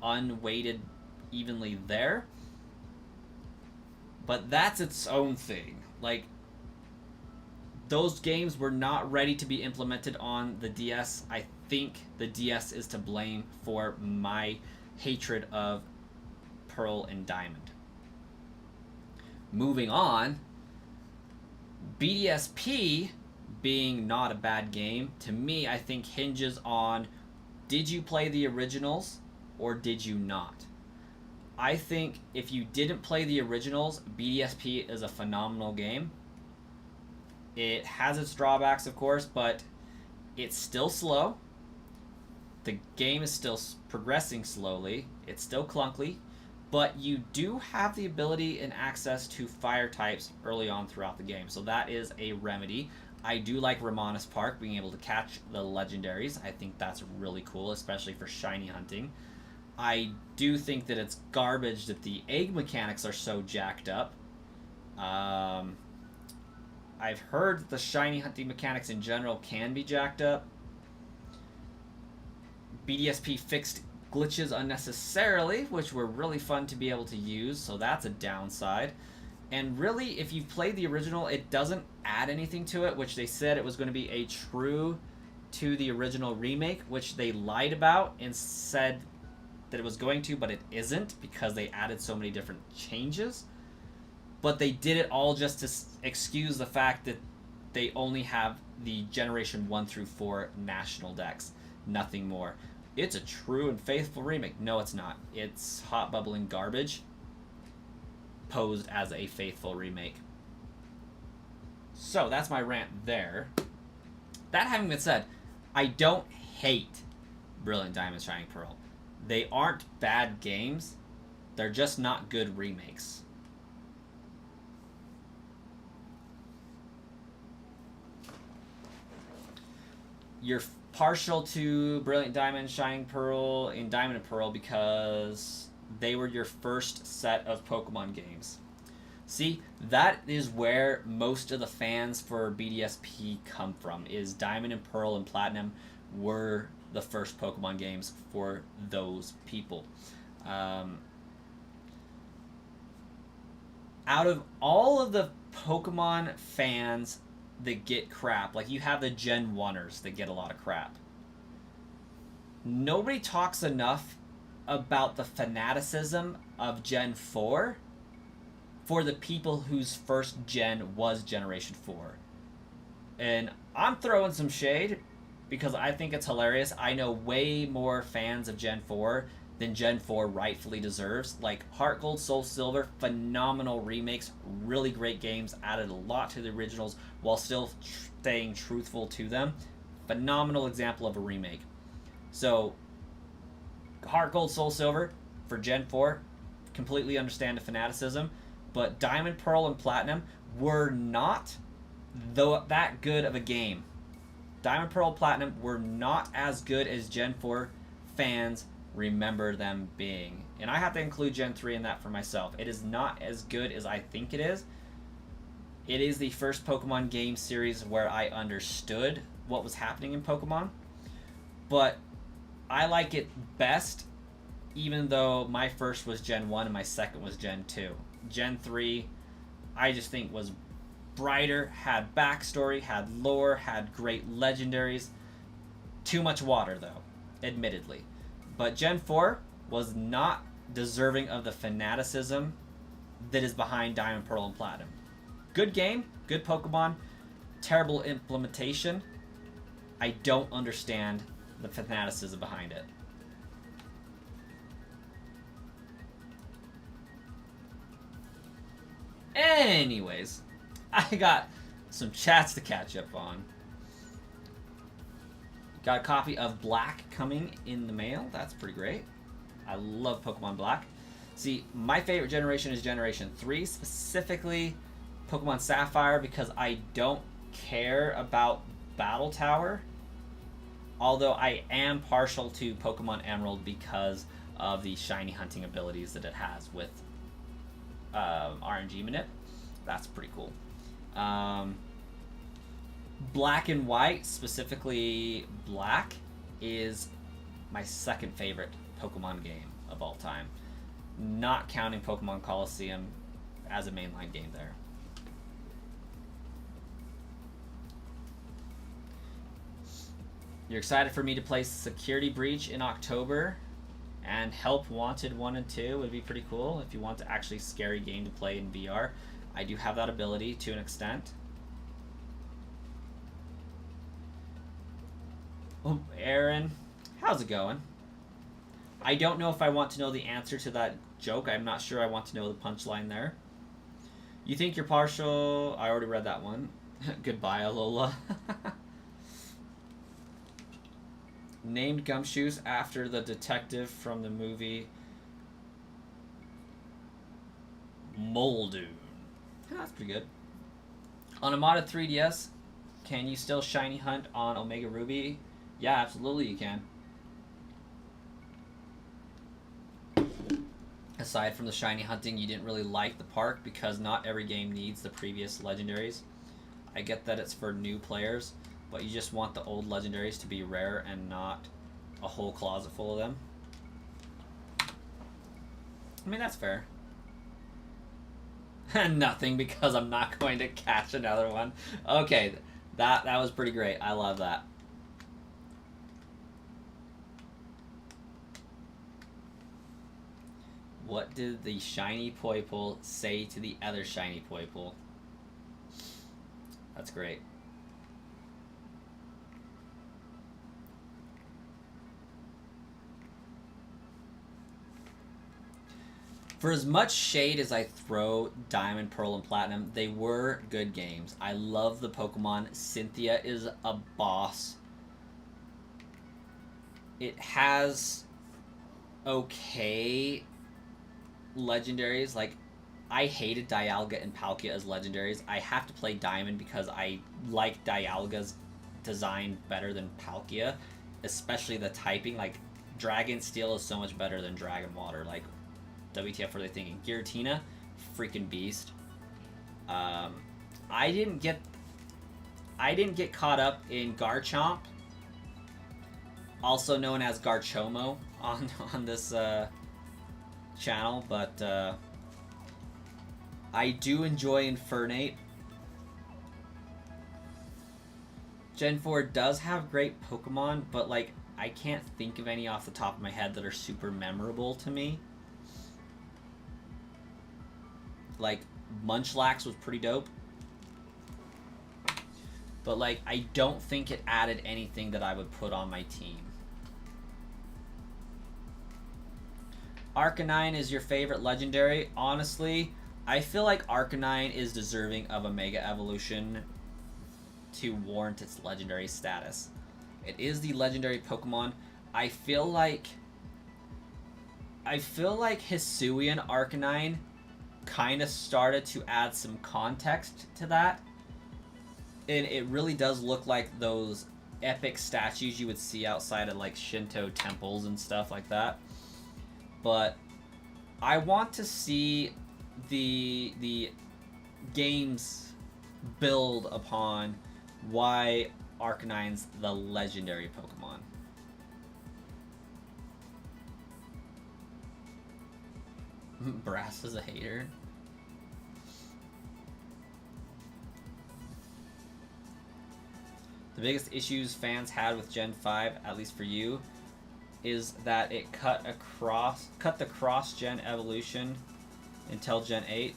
unweighted evenly there. But that's its own thing. Those games were not ready to be implemented on the DS. I think the DS is to blame for my hatred of Pearl and Diamond. Moving on, BDSP being not a bad game, to me, I think hinges on, did you play the originals or did you not? I think if you didn't play the originals, BDSP is a phenomenal game. It has its drawbacks, of course, but it's still slow. The game is still progressing slowly. It's still clunky, but you do have the ability and access to fire types early on throughout the game, so that is a remedy. I do like Ramona's Park, being able to catch the legendaries. I think that's really cool, especially for shiny hunting. I do think that it's garbage that the egg mechanics are so jacked up. I've heard that the shiny hunting mechanics in general can be jacked up. BDSP fixed glitches unnecessarily, which were really fun to be able to use, so that's a downside. And really, if you've played the original, it doesn't add anything to it, which they said it was going to be a true to the original remake, which they lied about and said that it was going to, but it isn't, because they added so many different changes. But they did it all just to excuse the fact that they only have the Generation 1 through 4 national decks, nothing more. It's a true and faithful remake. No, it's not. It's hot bubbling garbage posed as a faithful remake. So that's my rant there. That having been said, I don't hate Brilliant Diamond Shining Pearl. They aren't bad games. They're just not good remakes. You're partial to Brilliant Diamond, Shining Pearl, and Diamond and Pearl because they were your first set of Pokemon games. See, that is where most of the fans for BDSP come from, is Diamond and Pearl and Platinum were the first Pokemon games for those people. Out of all of the Pokemon fans that get crap, you have the Gen 1ers that get a lot of crap. Nobody talks enough about the fanaticism of Gen 4 for the people whose first gen was Generation 4. And I'm throwing some shade because I think it's hilarious. I know way more fans of Gen 4 than Gen 4 rightfully deserves. Heart Gold, Soul Silver, phenomenal remakes, really great games, added a lot to the originals while still staying truthful to them. Phenomenal example of a remake. So, Heart Gold, Soul Silver, for Gen 4, completely understand the fanaticism, but Diamond, Pearl, and Platinum were not that good of a game. Diamond, Pearl, Platinum were not as good as Gen 4 fans remember them being. And I have to include Gen 3 in that for myself. It is not as good as I think it is. It is the first Pokemon game series where I understood what was happening in Pokemon. But I like it best, even though my first was Gen 1 and my second was Gen 2. Gen 3, I just think was brighter, had backstory, had lore, had great legendaries. Too much water, though, admittedly. But Gen 4 was not deserving of the fanaticism that is behind Diamond, Pearl, and Platinum. Good game, good Pokemon, terrible implementation. I don't understand the fanaticism behind it. Anyways, I got some chats to catch up on. Got a copy of Black coming in the mail. That's pretty great. I love Pokemon Black. See, my favorite generation is Generation 3, specifically Pokemon Sapphire, because I don't care about Battle Tower. Although I am partial to Pokemon Emerald because of the shiny hunting abilities that it has with RNG Manip. That's pretty cool. Black and White, specifically Black, is my second favorite Pokemon game of all time. Not counting Pokemon Coliseum as a mainline game there. You're excited for me to play Security Breach in October, and Help Wanted 1 and 2 would be pretty cool if you want to actually scary game to play in VR. I do have that ability to an extent. Oh, Aaron, how's it going? I don't know if I want to know the answer to that joke. I'm not sure I want to know the punchline there. You think you're partial? I already read that one. Goodbye, Alola. Named Gumshoes after the detective from the movie Muldoon. Yeah, that's pretty good. On a modded 3DS, can you still shiny hunt on Omega Ruby? Yeah, absolutely you can. Aside from the shiny hunting, you didn't really like the park because not every game needs the previous legendaries. I get that it's for new players, but you just want the old legendaries to be rare and not a whole closet full of them. I mean, that's fair. Nothing, because I'm not going to catch another one. Okay, that was pretty great. I love that. What did the shiny Poipole say to the other shiny Poipole? That's great. For as much shade as I throw Diamond, Pearl, and Platinum, they were good games. I love the Pokemon. Cynthia is a boss. It has okay legendaries. Like, I hated Dialga and Palkia as legendaries. I have to play Diamond because I like Dialga's design better than Palkia, especially the typing. Like, Dragon Steel is so much better than Dragon Water. Like, WTF were they thinking? Giratina, freaking beast. I didn't get caught up in Garchomp, also known as Garchomo on this channel, but I do enjoy Infernape. Gen 4 does have great Pokemon, but like I can't think of any off the top of my head that are super memorable to me. Like, Munchlax was pretty dope. But, like, I don't think it added anything that I would put on my team. Arcanine is your favorite legendary. Honestly, I feel like Arcanine is deserving of a Mega Evolution to warrant its legendary status. It is the legendary Pokemon. I feel like I feel like Hisuian Arcanine kind of started to add some context to that. And it really does look like those epic statues you would see outside of like Shinto temples and stuff like that. But I want to see the games build upon why Arcanine's the legendary Pokemon. Brass is a hater. The biggest issues fans had with Gen 5, at least for you, is that it cut the cross-gen evolution until Gen 8.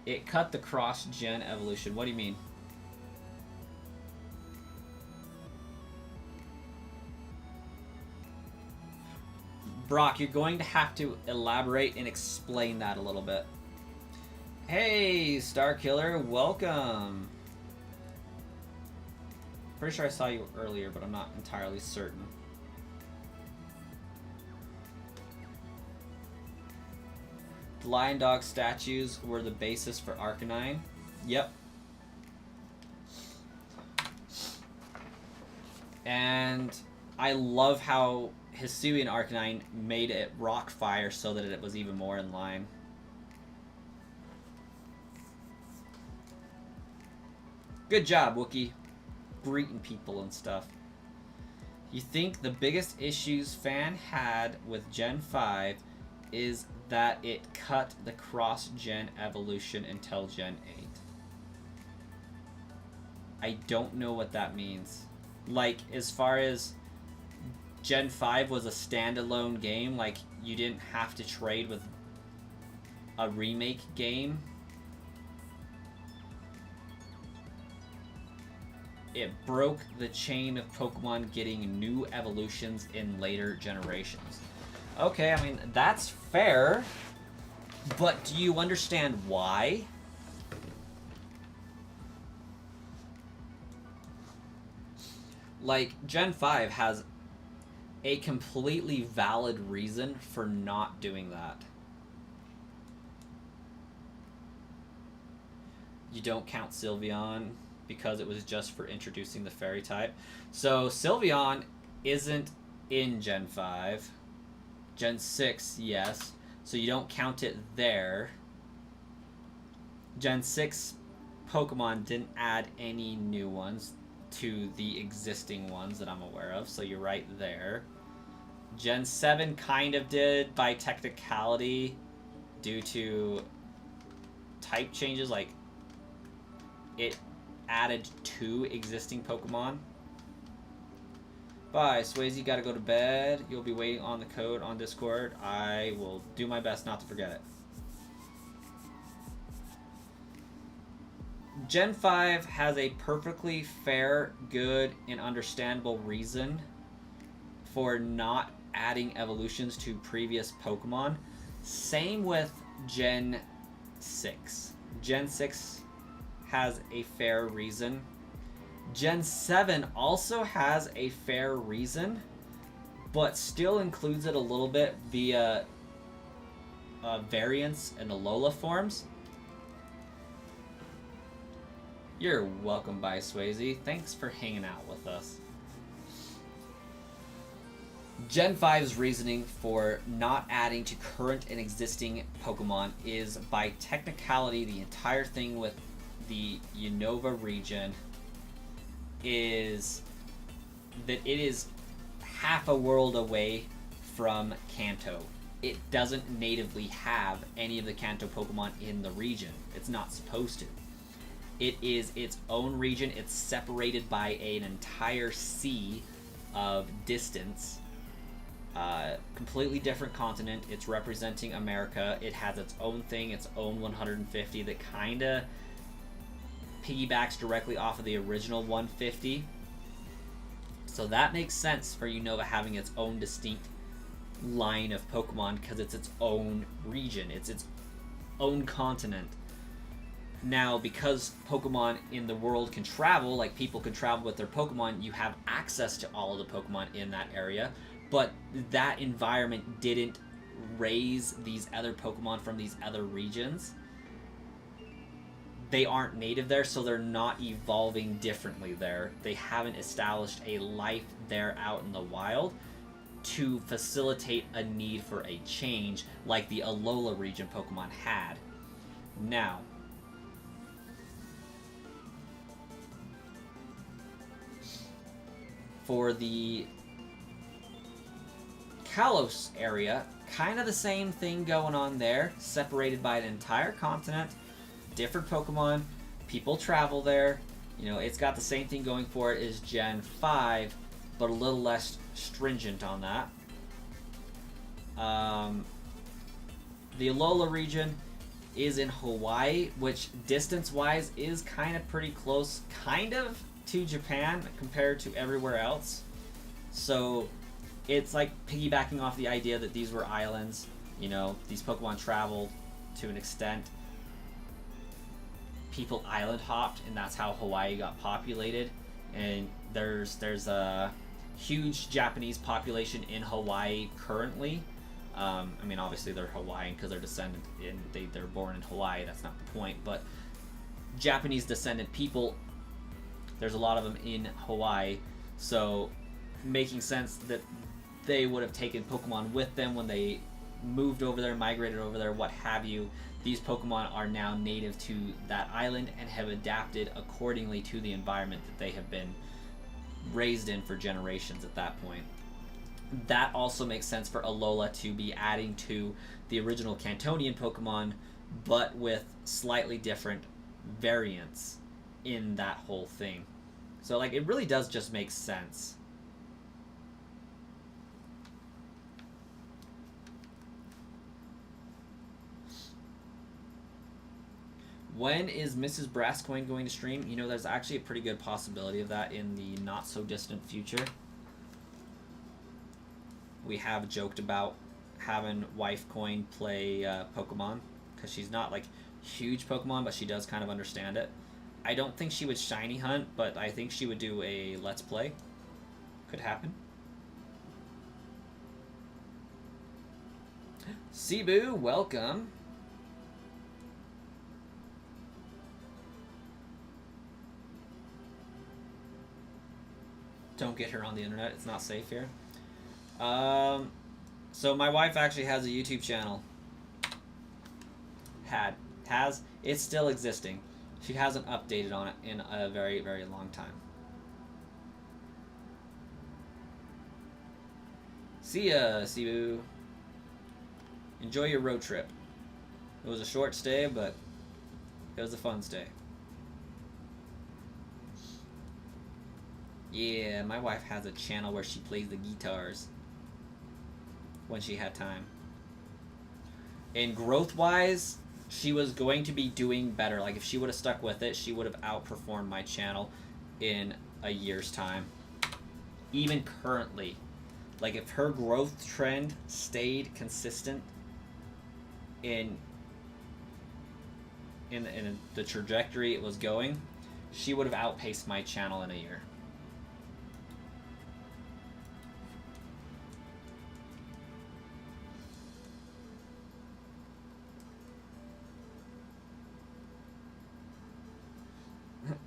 It cut the cross-gen evolution. What do you mean? Brock, you're going to have to elaborate and explain that a little bit. Hey, Starkiller, welcome. Pretty sure I saw you earlier, but I'm not entirely certain. The Lion Dog statues were the basis for Arcanine. Yep. And I love how Hisuian Arcanine made it rock fire so that it was even more in line. Good job, Wookie. Greeting people and stuff. You think the biggest issues fan had with Gen 5 is that it cut the cross-gen evolution until Gen 8. I don't know what that means. Like, as far as Gen 5 was a standalone game, like, you didn't have to trade with a remake game. It broke the chain of Pokemon getting new evolutions in later generations. Okay, I mean, that's fair, but do you understand why? Like, Gen 5 has a completely valid reason for not doing that. You don't count Sylveon because it was just for introducing the fairy type. So Sylveon isn't in Gen 5. Gen 6, yes. So you don't count it there. Gen 6 Pokemon didn't add any new ones to the existing ones that I'm aware of, so you're right there. Gen 7 kind of did by technicality due to type changes, like it added 2 existing Pokemon. Bye, Swayze, gotta go to bed. You'll be waiting on the code on Discord. I will do my best not to forget it. Gen 5 has a perfectly fair, good, and understandable reason for not adding evolutions to previous Pokemon. Same with Gen 6. Gen 6 has a fair reason. Gen 7 also has a fair reason, but still includes it a little bit via variants and Alola forms. You're welcome, by Swayze. Thanks for hanging out with us. Gen 5's reasoning for not adding to current and existing Pokemon is by technicality the entire thing with the Unova region is that it is half a world away from Kanto. It doesn't natively have any of the Kanto Pokemon in the region. It's not supposed to. It is its own region. It's separated by an entire sea of distance. Completely different continent. It's representing America. It has its own thing, its own 150 that kind of piggybacks directly off of the original 150. So that makes sense for Unova having its own distinct line of Pokemon because it's its own region. It's its own continent. Now, because Pokemon in the world can travel, like people can travel with their Pokemon, you have access to all of the Pokemon in that area. but that environment didn't raise these other Pokemon from these other regions. They aren't native there, so they're not evolving differently there. They haven't established a life there out in the wild to facilitate a need for a change like the Alola region Pokemon had. Now, for the Kalos area, kind of the same thing going on there, separated by an entire continent, different Pokemon, people travel there. You know, it's got the same thing going for it as Gen 5, but a little less stringent on that. The Alola region is in Hawaii, which distance-wise is kind of pretty close, kind of, to Japan compared to everywhere else. So it's like piggybacking off the idea that these were islands. You know, these Pokemon traveled to an extent. People island hopped, and that's how Hawaii got populated. And there's a huge Japanese population in Hawaii currently. I mean, obviously they're Hawaiian because they're descendant and they're born in Hawaii. That's not the point. But Japanese descendant people, there's a lot of them in Hawaii. So making sense that they would have taken Pokemon with them when they moved over there, migrated over there, what have you. These Pokemon are now native to that island and have adapted accordingly to the environment that they have been raised in for generations at that point. That also makes sense for Alola to be adding to the original Cantonian Pokemon, but with slightly different variants in that whole thing. So, like, it really does just make sense. When is Mrs. Brasscoin going to stream? You know, there's actually a pretty good possibility of that in the not-so-distant future. We have joked about having Wife Coin play Pokemon, because she's not, like, huge Pokemon, but she does kind of understand it. I don't think she would shiny hunt, but I think she would do a Let's Play. Could happen. Cebu, welcome. Don't get her on the internet. It's not safe here. So my wife actually has a YouTube channel. Has. It's still existing. She hasn't updated on it in a very, very long time. See ya, Cebu. Enjoy your road trip. It was a short stay, but it was a fun stay. Yeah, my wife has a channel where she plays the guitars when she had time. And growth-wise, she was going to be doing better. Like, if she would have stuck with it, she would have outperformed my channel in a year's time. Even currently. Like, if her growth trend stayed consistent in the trajectory it was going, she would have outpaced my channel in a year.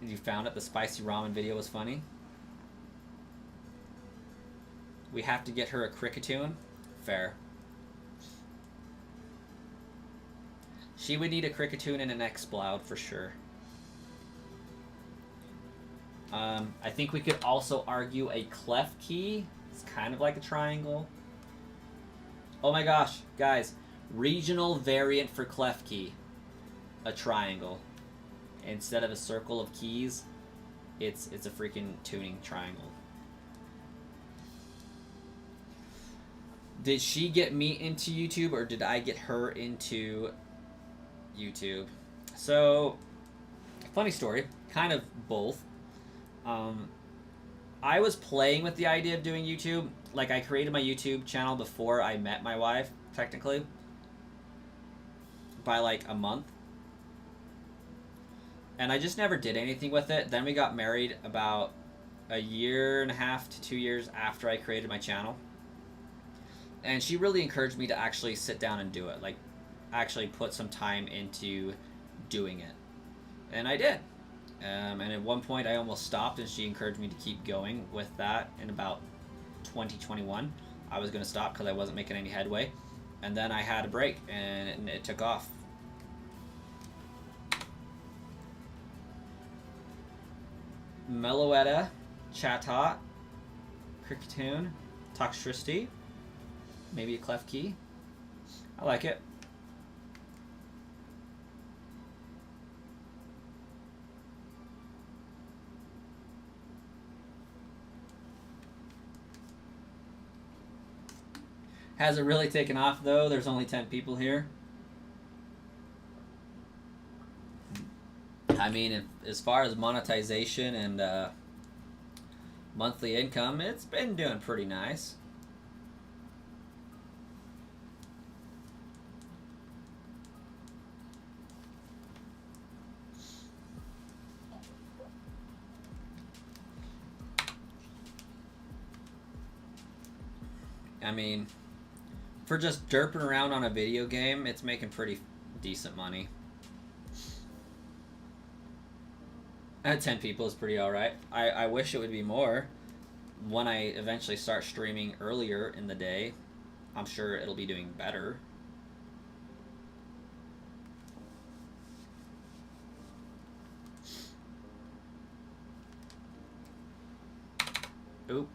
You found it? The spicy ramen video was funny? We have to get her a Kricketune? Fair. She would need a Kricketune and an Exploud for sure. I think we could also argue a Klefki. It's kind of like a triangle. Oh my gosh, guys. Regional variant for Klefki. A triangle. Instead of a circle of keys, it's a freaking tuning triangle. Did she get me into YouTube, or did I get her into YouTube? So, funny story, kind of both. I was playing with the idea of doing YouTube. Like, I created my YouTube channel before I met my wife, technically, by like a month. And I just never did anything with it. Then we got married about a year and a half to 2 years after I created my channel. And she really encouraged me to actually sit down and do it, like actually put some time into doing it. And I did. And at one point I almost stopped, and she encouraged me to keep going with that. In about 2021 I was going to stop because I wasn't making any headway, and then I had a break and it took off. Meloetta, Chatot, Cricketune, Toxtricity, maybe a Clef Key. I like it. Has it really taken off though? There's only 10 people here. I mean, as far as monetization and monthly income, it's been doing pretty nice. I mean, for just derping around on a video game, it's making pretty decent money. 10 people is pretty alright. I wish it would be more. When I eventually start streaming earlier in the day, I'm sure it'll be doing better. Oop.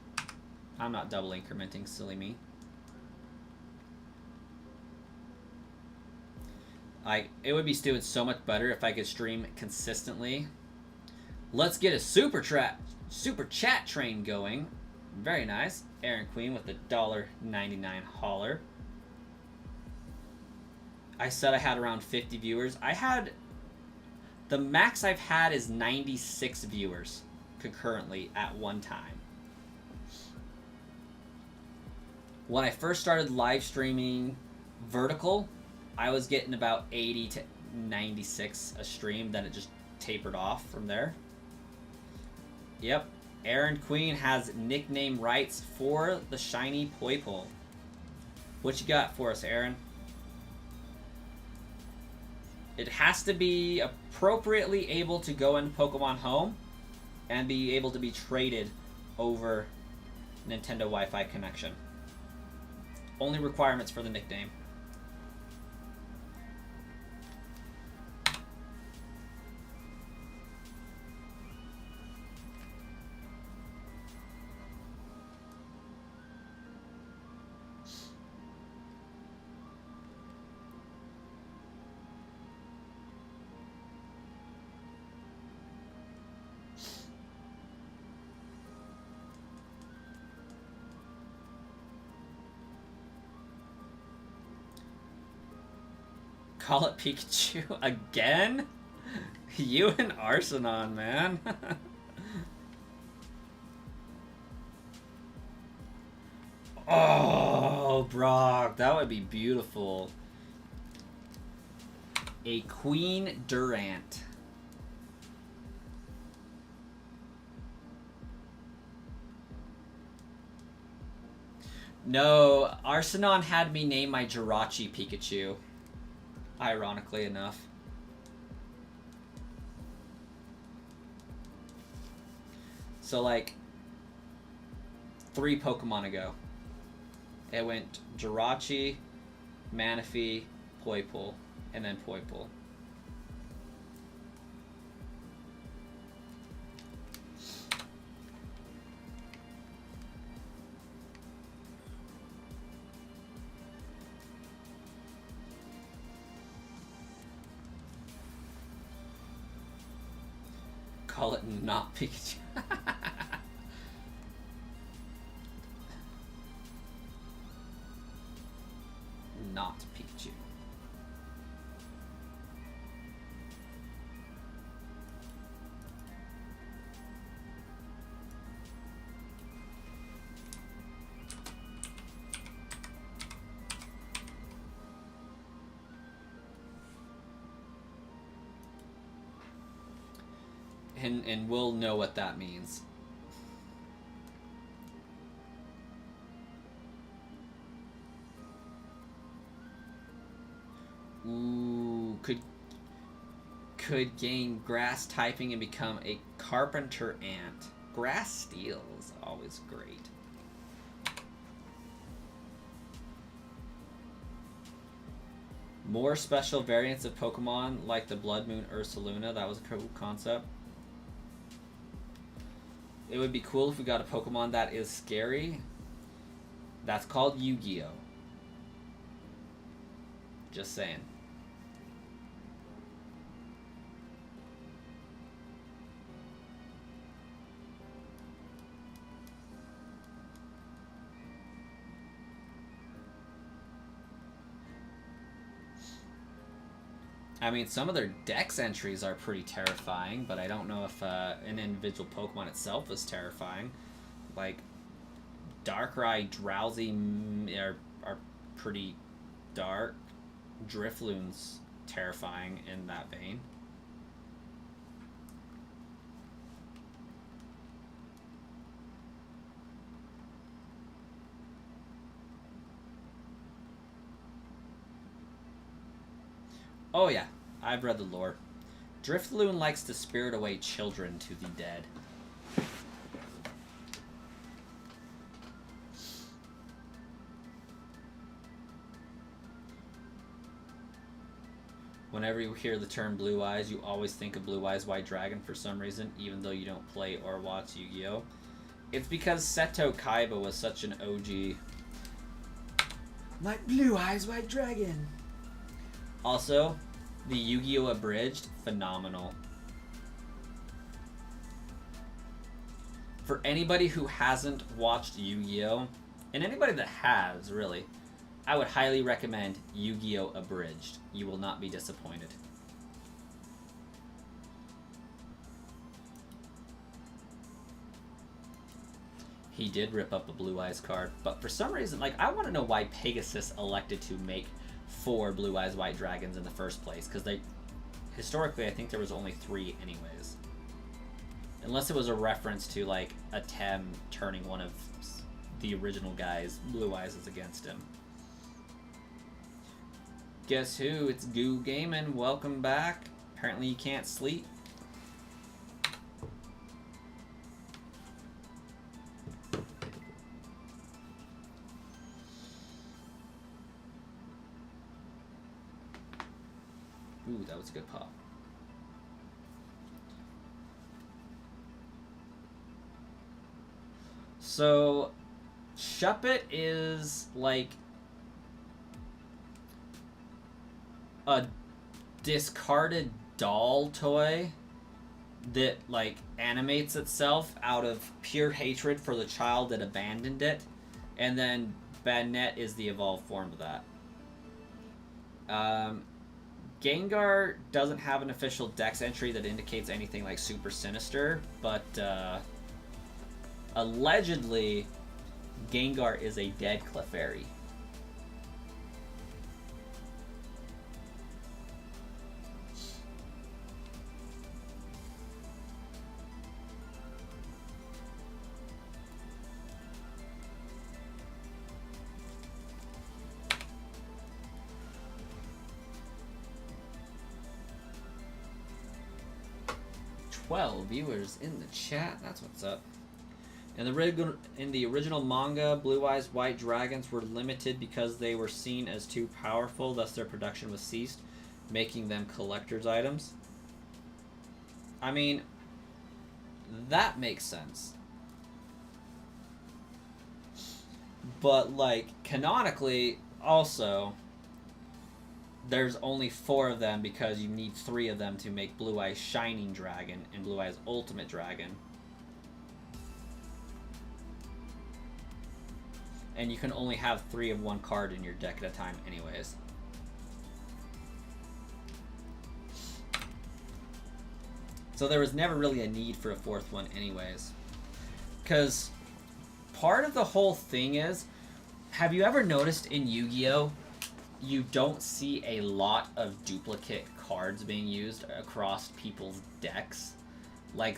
I'm not double incrementing, silly me. It would be doing so much better if I could stream consistently. Let's get a super chat train going. Very nice. Aaron Queen with the $1.99 hauler. I said I had around 50 viewers. The max I've had is 96 viewers concurrently at one time. When I first started live streaming vertical, I was getting about 80 to 96 a stream. Then it just tapered off from there. Yep, Aaron Queen has nickname rights for the shiny Poipole. What you got for us, Aaron? It has to be appropriately able to go into Pokemon Home and be able to be traded over Nintendo Wi-Fi connection. Only requirements for the nickname. Call it Pikachu again? You and Arsenon, man. Oh, Brock, that would be beautiful. A Queen Durant. No, Arsenon had me name my Jirachi Pikachu. Ironically enough. So like 3 Pokemon ago, it went Jirachi, Manaphy, Poipole, and then Poipole. Call it not Pikachu. Not Pikachu. And we'll know what that means. Ooh, could gain grass typing and become a carpenter ant. Grass steel is always great. More special variants of Pokemon like the Blood Moon Ursaluna. That was a cool concept. It would be cool if we got a Pokemon that is scary. That's called Yu-Gi-Oh! Just saying. I mean, some of their dex entries are pretty terrifying, but I don't know if an individual Pokemon itself is terrifying. Like, Darkrai, Drowsy are pretty dark. Drifloon's terrifying in that vein. Oh yeah, I've read the lore. Drifloon likes to spirit away children to the dead. Whenever you hear the term Blue Eyes, you always think of Blue Eyes White Dragon for some reason, even though you don't play or watch Yu-Gi-Oh! It's because Seto Kaiba was such an OG. Like Blue Eyes White Dragon. Also, the Yu-Gi-Oh! Abridged, phenomenal. For anybody who hasn't watched Yu-Gi-Oh! And anybody that has, really, I would highly recommend Yu-Gi-Oh! Abridged. You will not be disappointed. He did rip up a Blue Eyes card, but for some reason, like, I want to know why Pegasus elected to make 4 Blue Eyes White Dragons in the first place, because they, historically, I think there was only 3 anyways. Unless it was a reference to, like, a Tem turning one of the original guys' Blue Eyes against him. Guess who? It's Goo Gaming. Welcome back. Apparently you can't sleep. Ooh, that was a good pop. So, Shuppet is like a discarded doll toy that like animates itself out of pure hatred for the child that abandoned it, and then Badnet is the evolved form of that. Gengar doesn't have an official dex entry that indicates anything like super sinister, but allegedly Gengar is a dead Clefairy. Viewers in the chat. That's what's up. In the original manga, Blue Eyes White Dragons were limited because they were seen as too powerful, thus their production was ceased, making them collector's items. I mean, that makes sense. But, like, canonically, also, there's only 4 of them because you need 3 of them to make Blue Eyes Shining Dragon and Blue Eyes Ultimate Dragon. And you can only have 3 of one card in your deck at a time anyways. So there was never really a need for a 4th one anyways. Because part of the whole thing is, have you ever noticed in Yu-Gi-Oh! You don't see a lot of duplicate cards being used across people's decks? Like,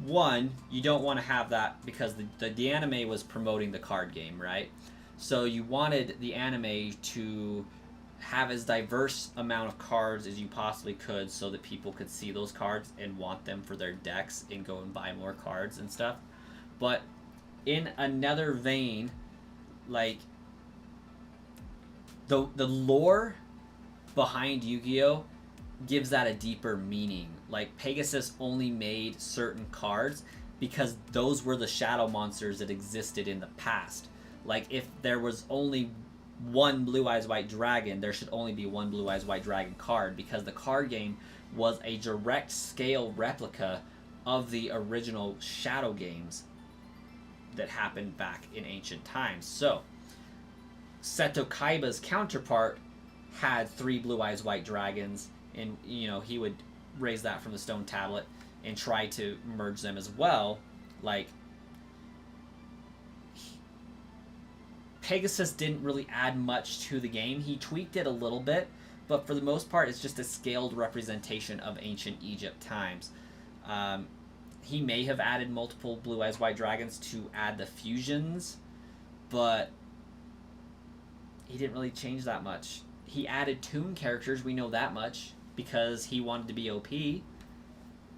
one, you don't want to have that because the anime was promoting the card game, right? So you wanted the anime to have as diverse amount of cards as you possibly could so that people could see those cards and want them for their decks and go and buy more cards and stuff. But in another vein, like the lore behind Yu-Gi-Oh gives that a deeper meaning. Like Pegasus only made certain cards because those were the shadow monsters that existed in the past. Like if there was only one Blue Eyes White Dragon, there should only be one Blue Eyes White Dragon card, because the card game was a direct scale replica of the original Shadow games that happened back in ancient times. So Seto Kaiba's counterpart had 3 Blue Eyes White Dragons, and he would raise that from the stone tablet and try to merge them as well. Like Pegasus didn't really add much to the game. He tweaked it a little bit, but for the most part, it's just a scaled representation of ancient Egypt times. He may have added multiple Blue Eyes White Dragons to add the fusions, but he didn't really change that much. He added Toon characters, we know that much, because he wanted to be OP,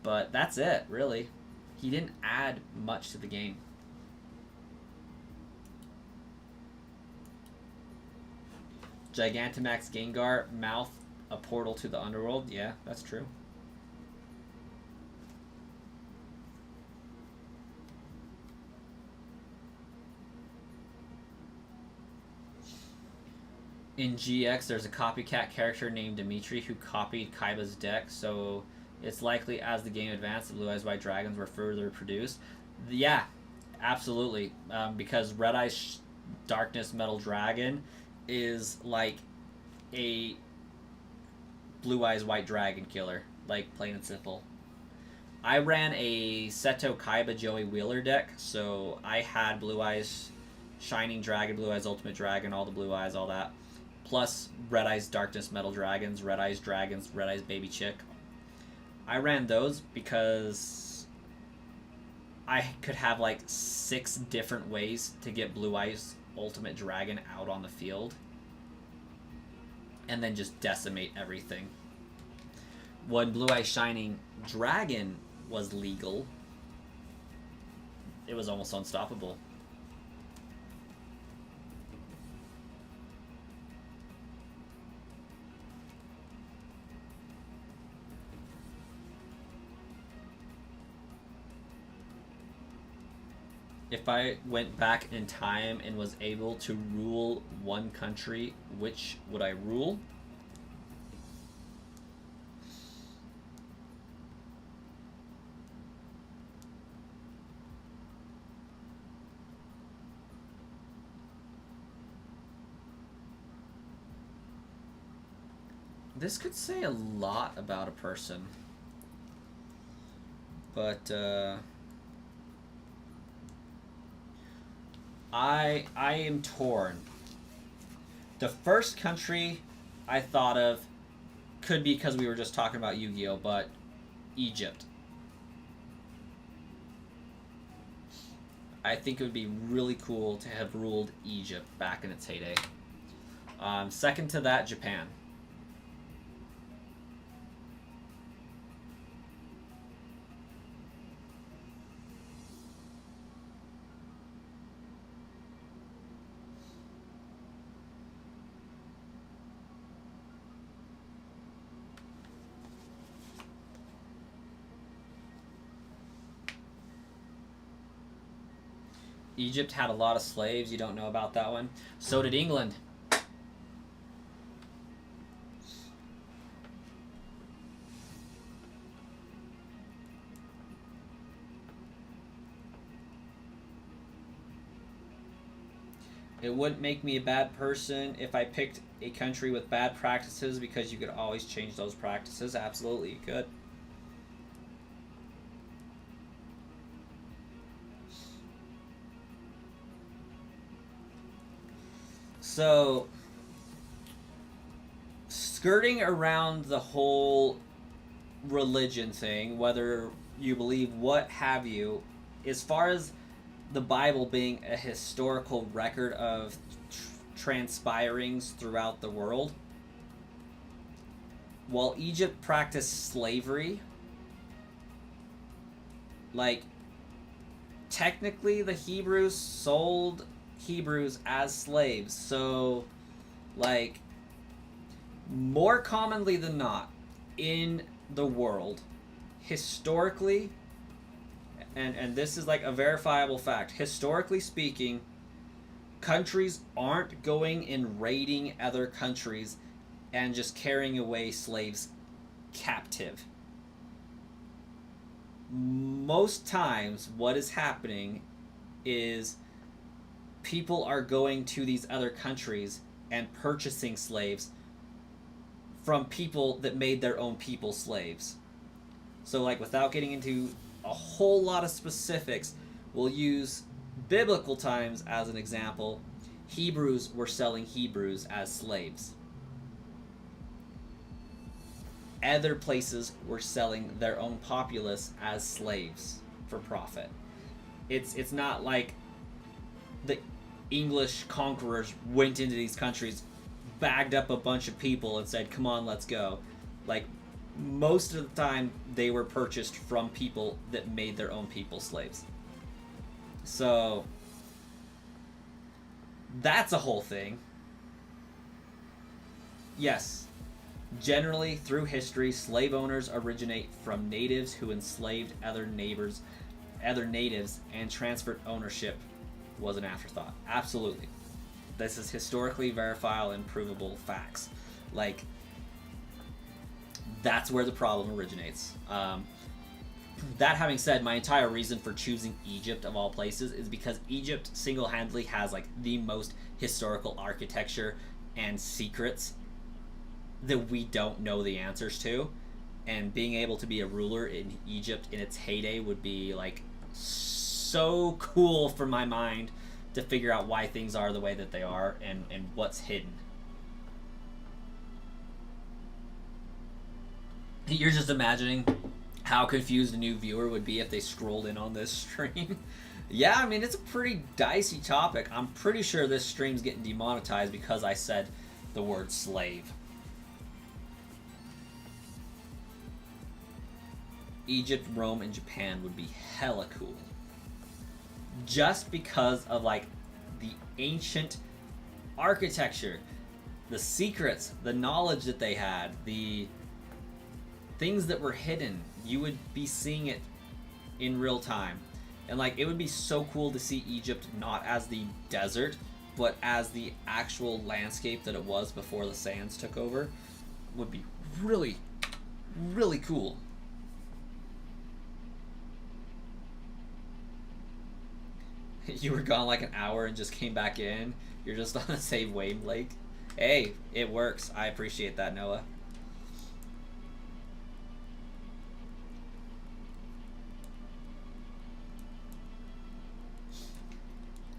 but that's it, really. He didn't add much to the game. Gigantamax Gengar, mouth a portal to the underworld. Yeah, that's true. In GX, there's a copycat character named Dimitri who copied Kaiba's deck, so it's likely as the game advanced, the Blue Eyes White Dragons were further produced. Yeah, absolutely. Because Red Eyes Darkness Metal Dragon is like a Blue Eyes White Dragon killer, like plain and simple. I ran a Seto Kaiba Joey Wheeler deck, so I had Blue Eyes Shining Dragon, Blue Eyes Ultimate Dragon, all the Blue Eyes, all that, plus Red Eyes Darkness Metal Dragons, Red Eyes Dragons, Red Eyes Baby Chick. I ran those because I could have like 6 different ways to get Blue Eyes Ultimate Dragon out on the field and then just decimate everything. When Blue Eyes Shining Dragon was legal, it was almost unstoppable. If I went back in time and was able to rule one country, which would I rule? This could say a lot about a person, but I am torn. The first country I thought of could be because we were just talking about Yu-Gi-Oh, but Egypt. I think it would be really cool to have ruled Egypt back in its heyday. Second to that, Japan. Egypt had a lot of slaves. You don't know about that one. So did England. It wouldn't make me a bad person if I picked a country with bad practices, because you could always change those practices. Absolutely, you could. So, skirting around the whole religion thing, whether you believe what have you, as far as the Bible being a historical record of transpirings throughout the world, while Egypt practiced slavery, like, technically the Hebrews sold Hebrews as slaves. So, like, more commonly than not in the world, historically, and this is like a verifiable fact, historically speaking, countries aren't going and raiding other countries and just carrying away slaves captive. Most times, what is happening is people are going to these other countries and purchasing slaves from people that made their own people slaves. So, like, without getting into a whole lot of specifics, we'll use biblical times as an example. Hebrews were selling Hebrews as slaves. Other places were selling their own populace as slaves for profit. It's not like the English conquerors went into these countries, bagged up a bunch of people and said, come on, let's go. Like, most of the time they were purchased from people that made their own people slaves. So that's a whole thing. Yes, generally through history, slave owners originate from natives who enslaved other natives, and transferred ownership was an afterthought. Absolutely. This is historically verifiable and provable facts. Like, that's where the problem originates. That having said, my entire reason for choosing Egypt of all places is because Egypt single-handedly has like the most historical architecture and secrets that we don't know the answers to, and being able to be a ruler in Egypt in its heyday would be like so cool for my mind to figure out why things are the way that they are and what's hidden. You're just imagining how confused a new viewer would be if they scrolled in on this stream. Yeah, I mean, it's a pretty dicey topic. I'm pretty sure this stream's getting demonetized because I said the word slave. Egypt, Rome, and Japan would be hella cool. Just because of, like, the ancient architecture, the secrets, the knowledge that they had, the things that were hidden. You would be seeing it in real time. And, like, it would be so cool to see Egypt not as the desert, but as the actual landscape that it was before the sands took over. Would be really, really cool. You were gone like an hour and just came back in. You're just on the same wavelength. Hey, it works. I appreciate that, Noah.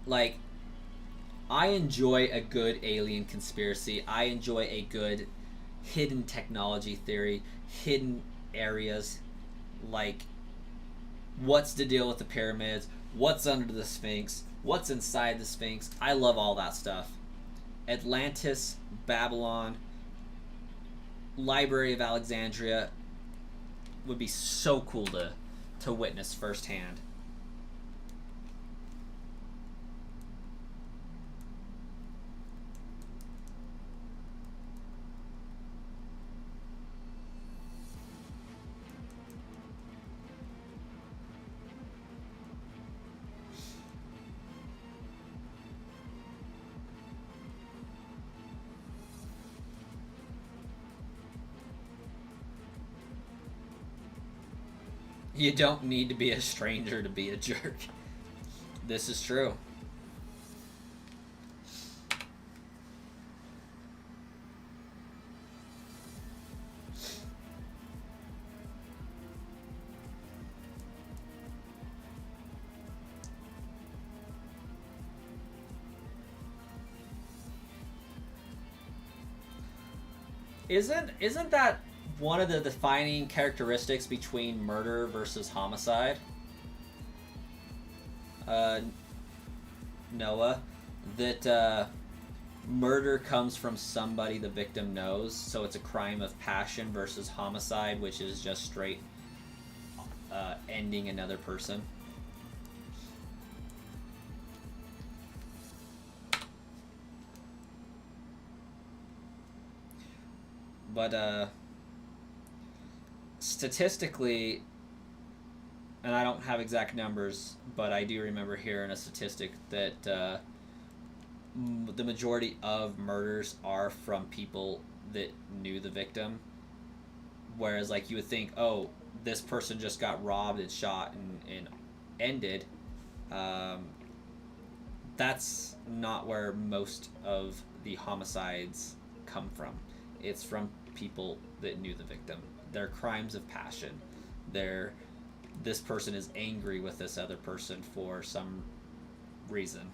Like, I enjoy a good alien conspiracy. I enjoy a good hidden technology theory, hidden areas, like what's the deal with the pyramids, what's under the Sphinx, what's inside the Sphinx. I love all that stuff. Atlantis, Babylon, Library of Alexandria would be so cool to witness firsthand. You don't need to be a stranger to be a jerk. This is true. Isn't that one of the defining characteristics between murder versus homicide? Noah, that murder comes from somebody the victim knows, so it's a crime of passion versus homicide, which is just straight ending another person. But statistically, and I don't have exact numbers, but I do remember hearing a statistic that the majority of murders are from people that knew the victim. Whereas, like, you would think, oh, this person just got robbed and shot and ended. That's not where most of the homicides come from. It's from people that knew the victim. They're crimes of passion. This person is angry with this other person for some reason.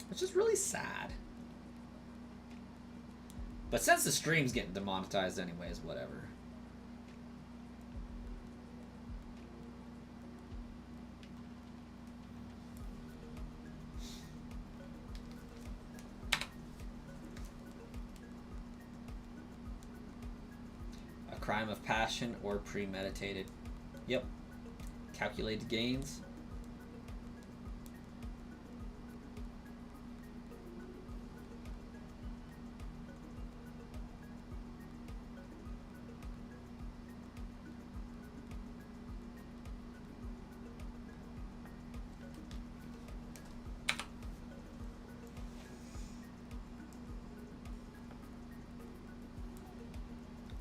Which is really sad. But since the stream's getting demonetized anyways, whatever. A crime of passion or premeditated. Yep. Calculated gains.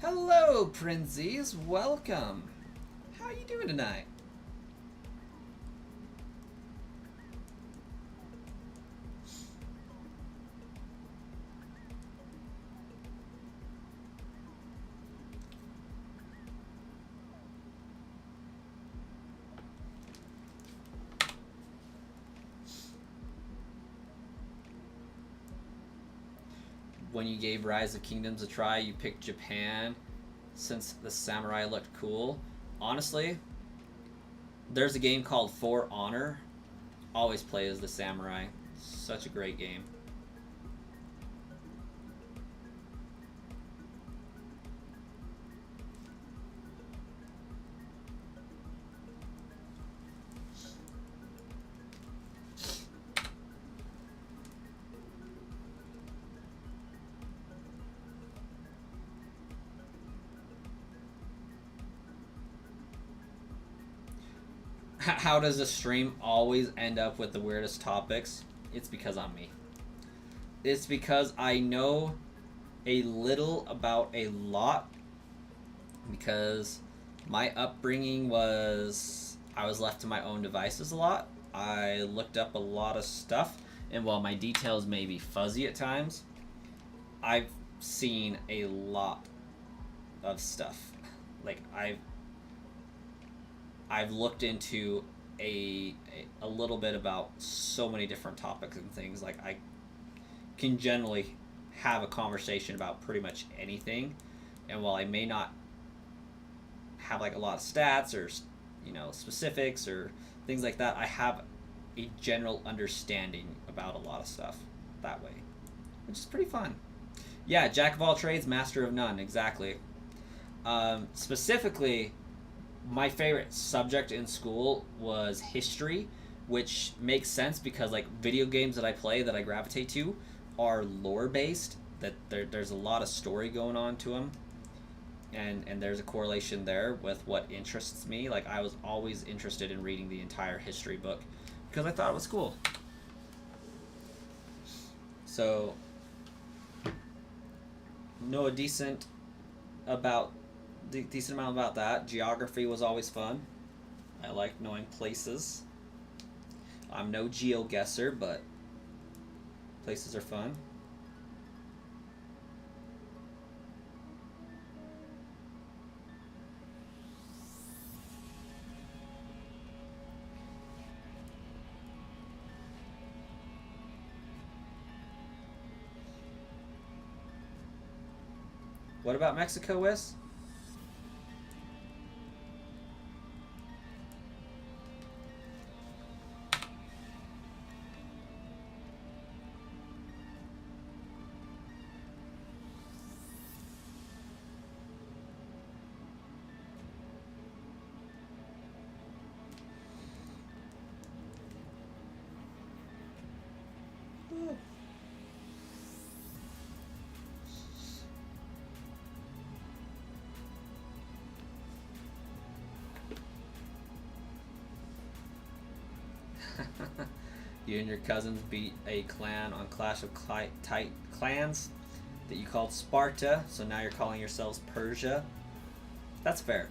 Hello, Prinzies. Welcome. How are you doing tonight? When you gave Rise of Kingdoms a try, you picked Japan since the samurai looked cool. Honestly, there's a game called For Honor. Always play as the samurai. Such a great game. How does a stream always end up with the weirdest topics? It's because I'm me. It's because I know a little about a lot, because my upbringing was I was left to my own devices a lot. I looked up a lot of stuff, and while my details may be fuzzy at times, I've seen a lot of stuff. Like, I've looked into a little bit about so many different topics and things. Like, I can generally have a conversation about pretty much anything, and while I may not have like a lot of stats or specifics or things like that, I have a general understanding about a lot of stuff that way, which is pretty fun. Yeah, jack of all trades, master of none. Exactly. Specifically, my favorite subject in school was history, which makes sense because, like, video games that I play that I gravitate to are lore based. That there's a lot of story going on to them, and there's a correlation there with what interests me. Like, I was always interested in reading the entire history book because I thought it was cool. So, know a decent amount about that. Geography was always fun. I like knowing places. I'm no GeoGuessr, but places are fun. What about Mexico, Wes? You and your cousins beat a clan on Clash of Clans that you called Sparta, so now you're calling yourselves Persia. That's fair.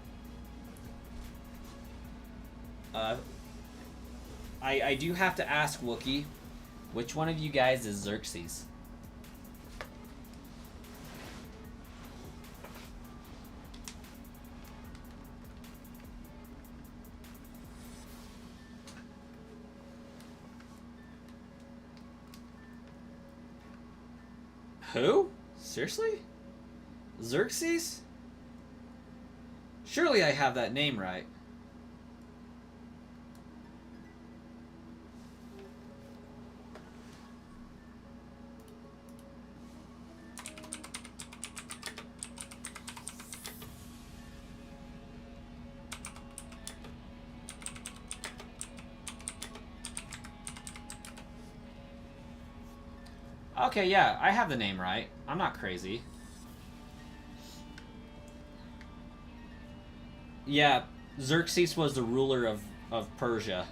I do have to ask, Wookie, which one of you guys is Xerxes? Who? Seriously? Xerxes? Surely I have that name right. Okay, yeah, I have the name right. I'm not crazy. Yeah, Xerxes was the ruler of Persia.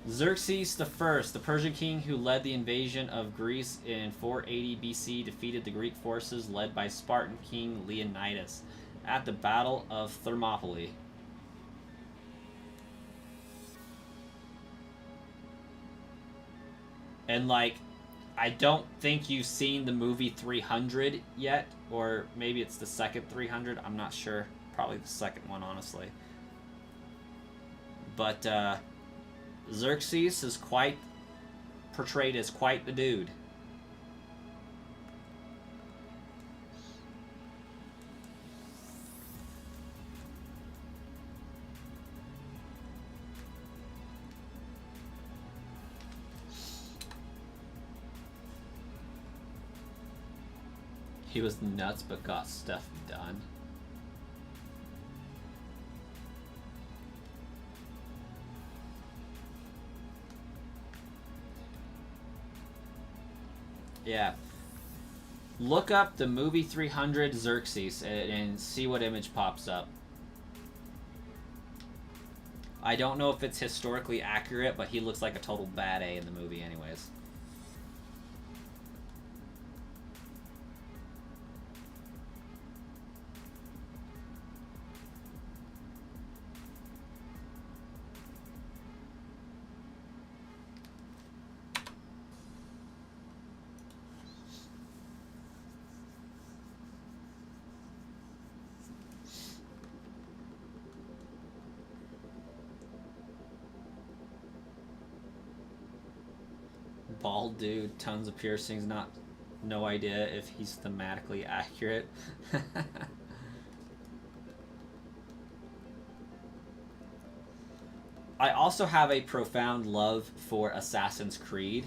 Xerxes the First, the Persian king who led the invasion of Greece in 480 BC, defeated the Greek forces led by Spartan king Leonidas at the Battle of Thermopylae. And, like, I don't think you've seen the movie 300 yet, or maybe it's the second 300. I'm not sure. Probably the second one, honestly. But Xerxes is quite portrayed as quite the dude. He was nuts but got stuff done. Yeah. Look up the movie 300 Xerxes and see what image pops up. I don't know if it's historically accurate, but he looks like a total bad A in the movie anyways. Bald dude, tons of piercings, no idea if he's thematically accurate. I also have a profound love for Assassin's Creed.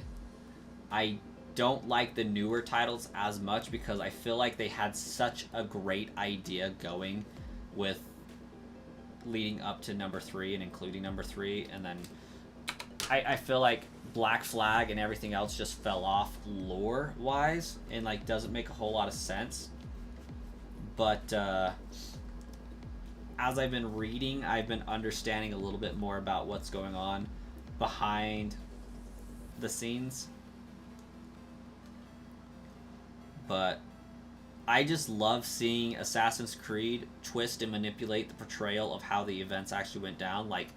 I don't like the newer titles as much because I feel like they had such a great idea going with leading up to number 3 and including number 3, and then I feel like Black Flag and everything else just fell off lore wise and like doesn't make a whole lot of sense. But as I've been reading, I've been understanding a little bit more about what's going on behind the scenes. But I just love seeing Assassin's Creed twist and manipulate the portrayal of how the events actually went down. Like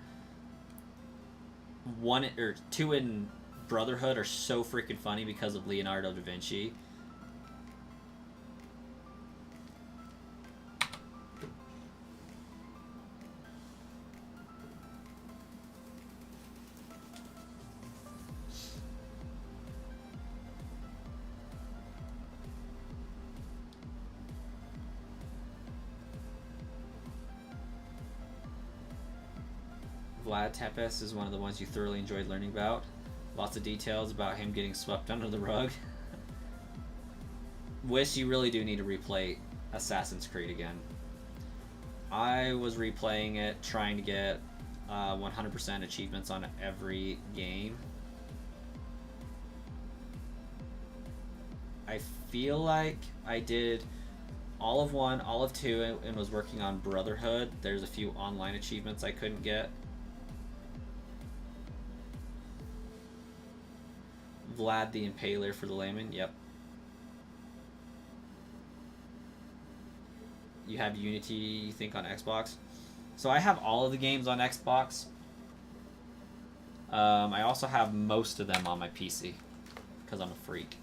1 or 2 in Brotherhood are so freaking funny because of Leonardo da Vinci. Vlad Tepes is one of the ones you thoroughly enjoyed learning about. Lots of details about him getting swept under the rug. Wish you really do need to replay Assassin's Creed again. I was replaying it, trying to get 100% achievements on every game. I feel like I did all of 1, all of 2, and was working on Brotherhood. There's a few online achievements I couldn't get. Vlad the Impaler for the layman. Yep. You have Unity, you think, on Xbox? So I have all of the games on Xbox. I also have most of them on my PC because I'm a freak.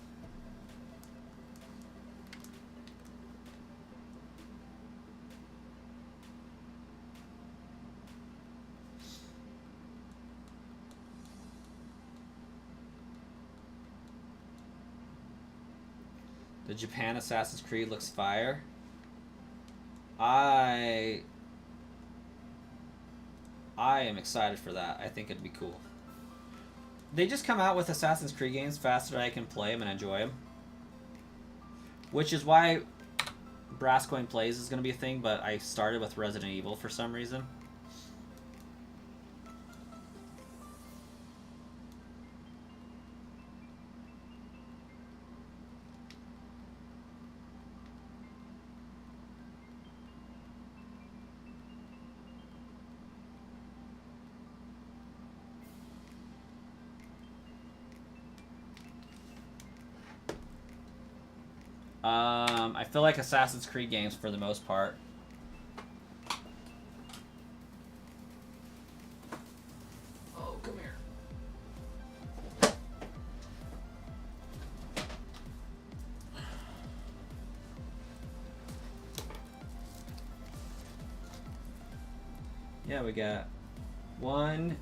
The Japan Assassin's Creed looks fire. I am excited for that. I think it'd be cool. They just come out with Assassin's Creed games faster than I can play them and enjoy them. Which is why Brasscoin Plays is going to be a thing, but I started with Resident Evil for some reason. I feel like Assassin's Creed games for the most part. Oh, come here. Yeah, we got 1,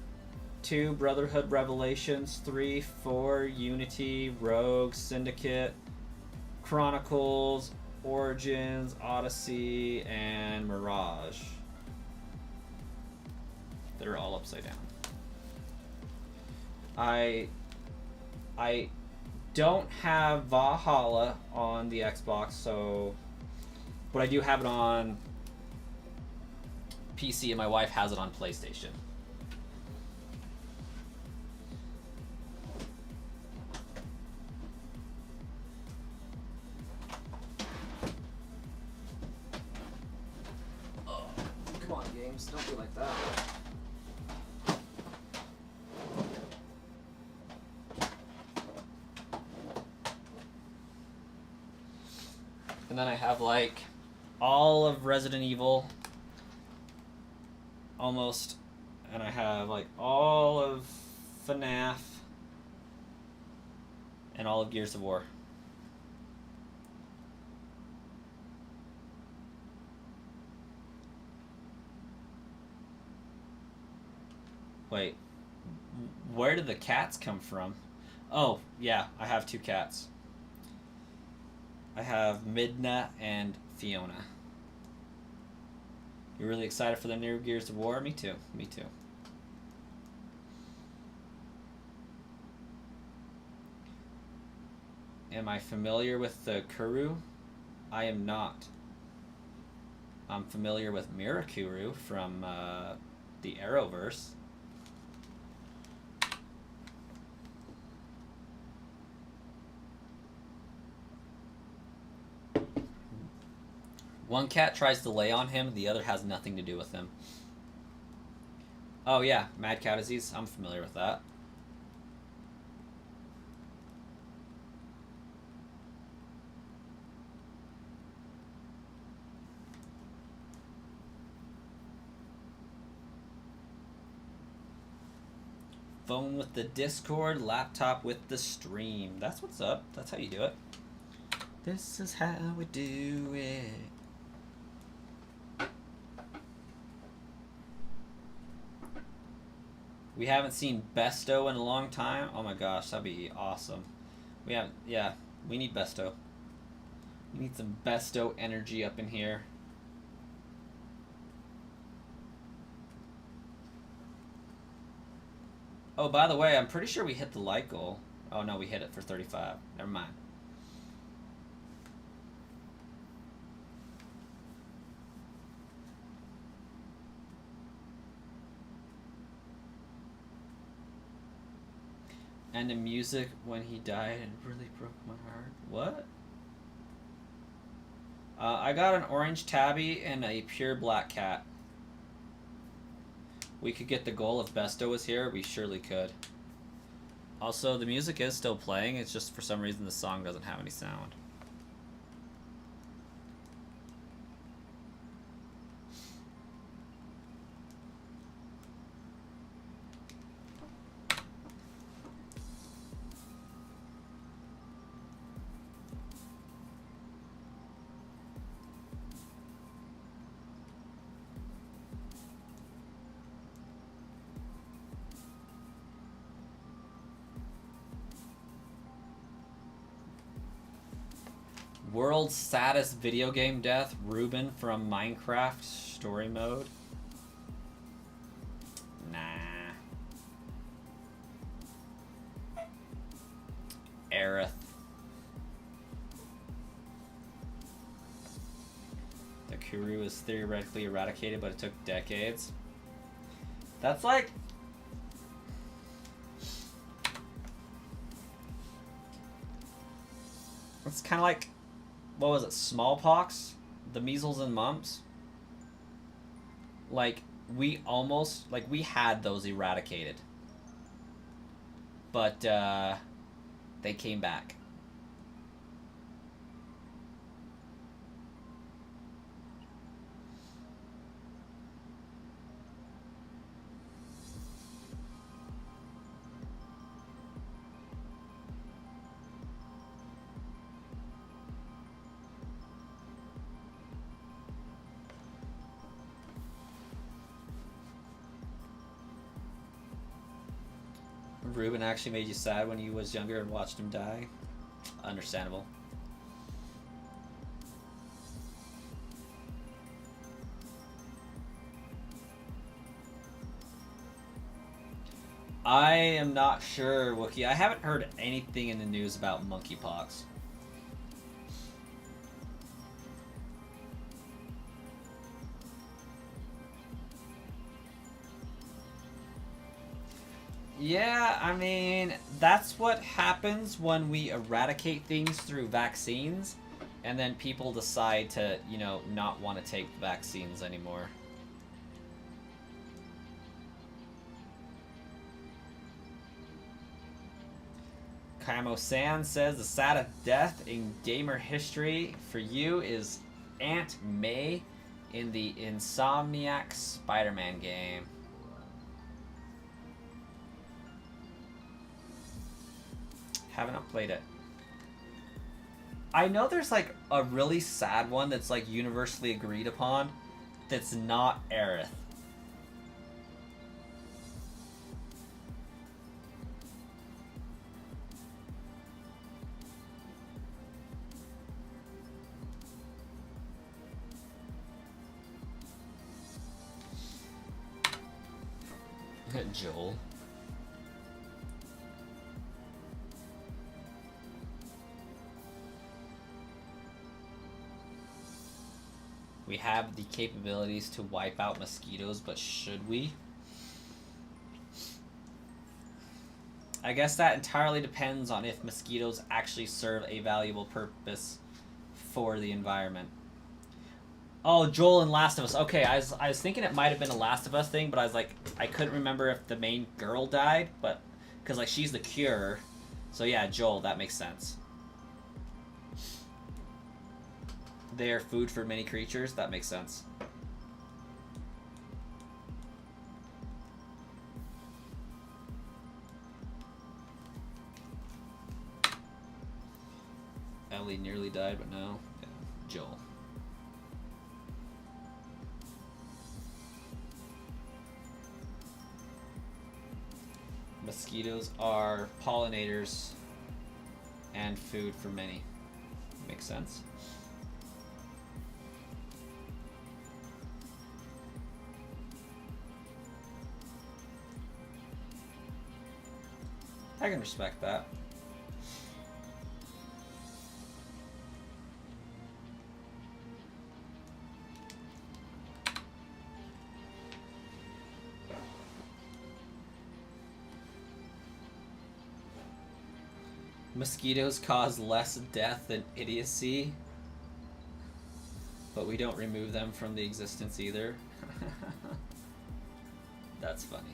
2 Brotherhood Revelations, 3, 4 Unity, Rogue, Syndicate, Chronicles, Origins, Odyssey, and Mirage. They're all upside down. I don't have Valhalla on the Xbox, so, but I do have it on PC, and my wife has it on PlayStation. Don't be like that. And then I have like all of Resident Evil almost, and I have like all of FNAF and all of Gears of War. Wait, where did the cats come from? Oh, yeah, I have 2 cats. I have Midna and Fiona. You really excited for the new Gears of War? Me too. Me too. Am I familiar with the Kuru? I am not. I'm familiar with Mirakuru from the Arrowverse. One cat tries to lay on him, the other has nothing to do with him. Oh yeah, mad cow disease. I'm familiar with that. Phone with the Discord, laptop with the stream. That's what's up. That's how you do it. This is how we do it. We haven't seen Besto in a long time. Oh my gosh, that'd be awesome. We need Besto. We need some Besto energy up in here. Oh, by the way, I'm pretty sure we hit the like goal. Oh no, we hit it for 35. Never mind. And the music when he died, it really broke my heart. What? I got an orange tabby and a pure black cat. We could get the goal if Besto was here. We surely could. Also, the music is still playing. It's just for some reason the song doesn't have any sound. World's saddest video game death, Ruben from Minecraft story mode. Nah. Aerith. The Kuru is theoretically eradicated, but it took decades. That's like... It's kind of like... What was it? Smallpox? The measles and mumps? Like, we almost... Like, we had those eradicated. But, they came back. Ruben actually made you sad when you was younger and watched him die? Understandable. I am not sure, Wookie. I haven't heard anything in the news about monkeypox. Yeah, I mean, that's what happens when we eradicate things through vaccines, and then people decide to, you know, not want to take vaccines anymore. Kaimo-san says the saddest death in gamer history for you is Aunt May in the Insomniac Spider-Man game. Have not played it. I know there's like a really sad one that's like universally agreed upon that's not Aerith. Joel. We have the capabilities to wipe out mosquitoes, but should we? I guess that entirely depends on if mosquitoes actually serve a valuable purpose for the environment. Oh, Joel and Last of Us. Okay, I was thinking it might have been a Last of Us thing, but I was like, I couldn't remember if the main girl died, but because like she's the cure. So yeah, Joel, that makes sense. They are food for many creatures. That makes sense. Ellie nearly died, but no. Yeah. Joel. Mosquitoes are pollinators and food for many. Makes sense. I can respect that. Mosquitoes cause less death than idiocy. But we don't remove them from the existence either. That's funny.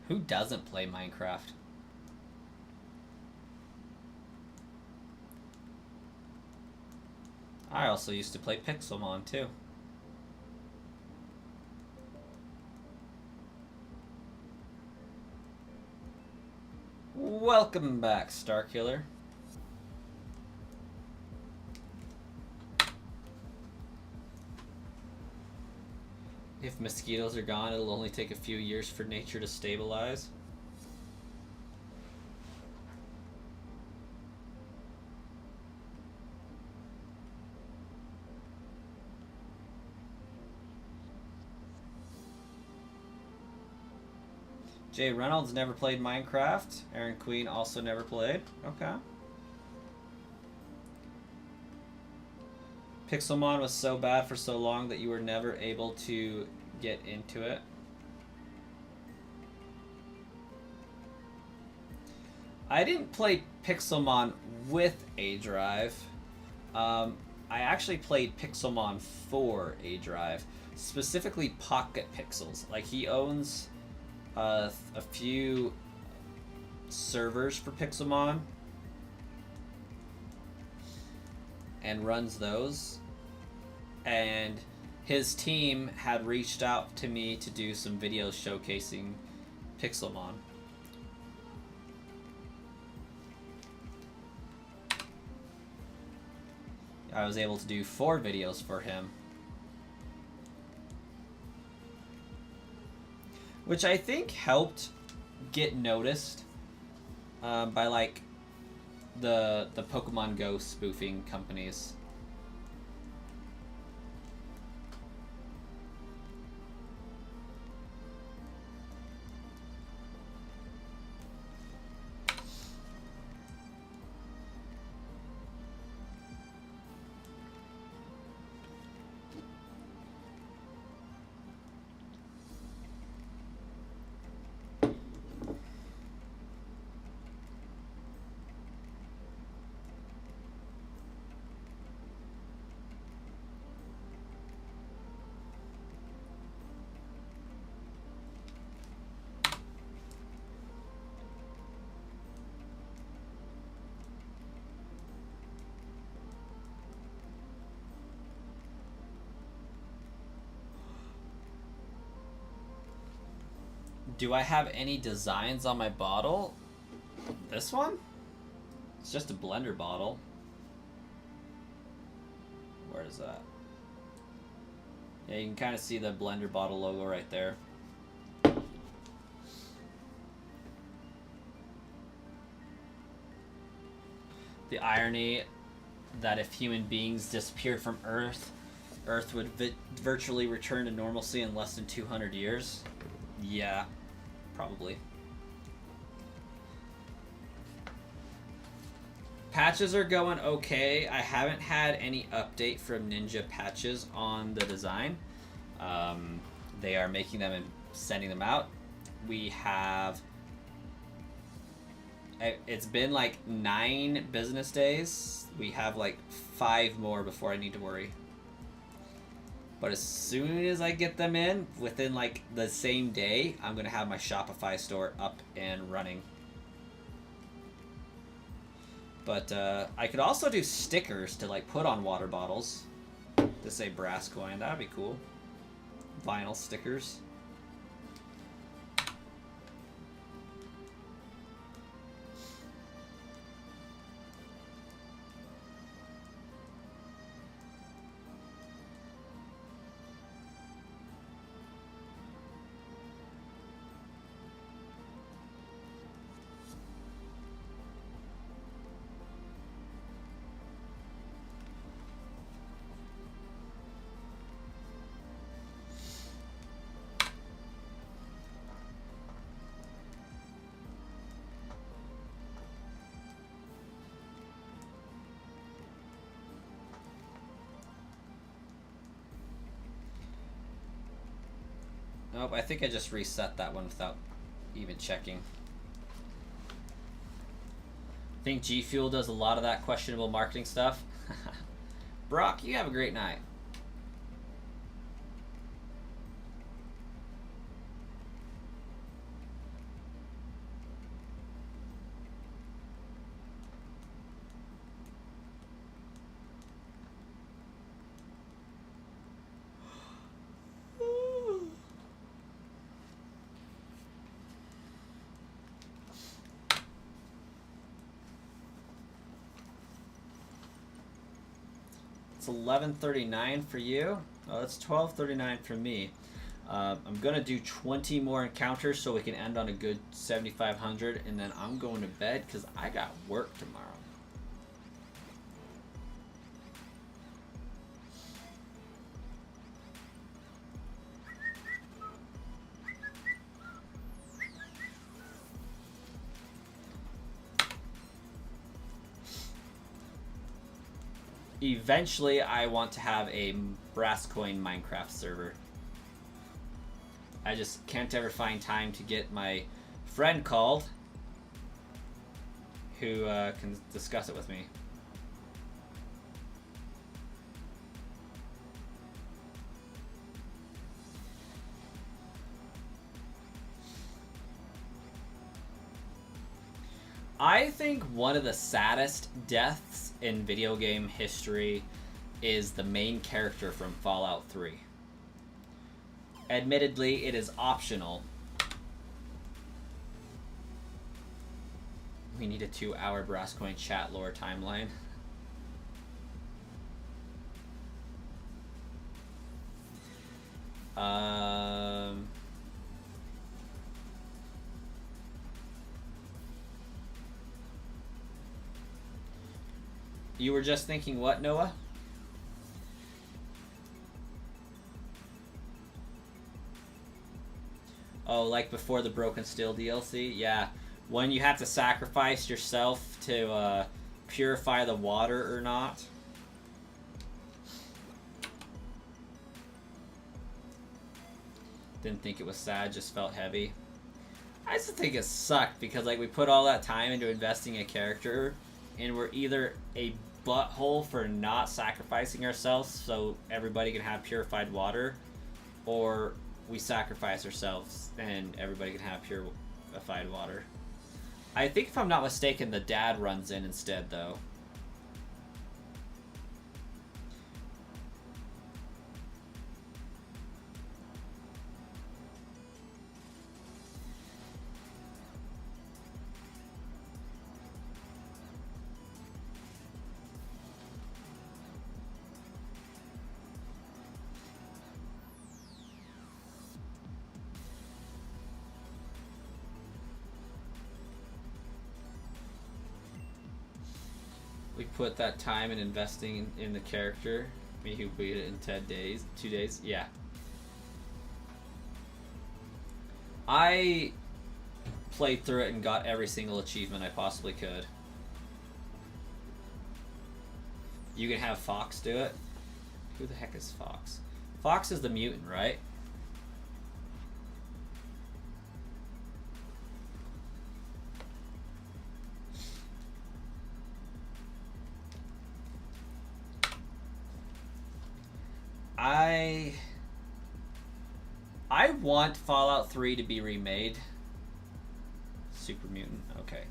Who doesn't play Minecraft? I also used to play Pixelmon too. Welcome back, Starkiller. If mosquitoes are gone, it'll only take a few years for nature to stabilize. Jay Reynolds never played Minecraft. Aaron Queen also never played. Okay. Pixelmon was so bad for so long that you were never able to get into it. I didn't play Pixelmon with A Drive. I actually played Pixelmon for A Drive, specifically Pocket Pixels. Like, he owns a few servers for Pixelmon and runs those, and his team had reached out to me to do some videos showcasing Pixelmon. I was able to do 4 videos for him, which I think helped get noticed by like the Pokemon Go spoofing companies. Do I have any designs on my bottle? This one? It's just a blender bottle. Where is that? Yeah, you can kind of see the blender bottle logo right there. The irony that if human beings disappeared from Earth, Earth would virtually return to normalcy in less than 200 years. Yeah, probably. Patches are going okay. I haven't had any update from Ninja Patches on the design. They are making them and sending them out. We have... It's been like 9 business days. We have like 5 more before I need to worry. But as soon as I get them in, within like the same day, I'm going to have my Shopify store up and running. But I could also do stickers to like put on water bottles to say brass coin. That'd be cool. Vinyl stickers. Nope, I think I just reset that one without even checking. I think G Fuel does a lot of that questionable marketing stuff. Brock, you have a great night. It's 11:39 for you. Oh, it's 12:39 for me. I'm gonna do 20 more encounters so we can end on a good 7,500, and then I'm going to bed because I got work tomorrow. Eventually, I want to have a brass coin Minecraft server. I just can't ever find time to get my friend called who can discuss it with me. I think one of the saddest deaths in video game history is the main character from Fallout 3. Admittedly, it is optional. We need a 2-hour brass coin chat lore timeline. You were just thinking what, Noah? Oh, like before the Broken Steel DLC? Yeah. When you have to sacrifice yourself to purify the water or not. Didn't think it was sad, just felt heavy. I just think it sucked because like we put all that time into investing a character and we're either a butthole for not sacrificing ourselves so everybody can have purified water, or we sacrifice ourselves and everybody can have purified water. I think if I'm not mistaken, the dad runs in instead though. We put that time in investing in the character. Me who beat it in 2 days. Yeah. I played through it and got every single achievement I possibly could. You can have Fox do it. Who the heck is Fox? Fox is the mutant, right? I want Fallout 3 to be remade. Super Mutant, okay.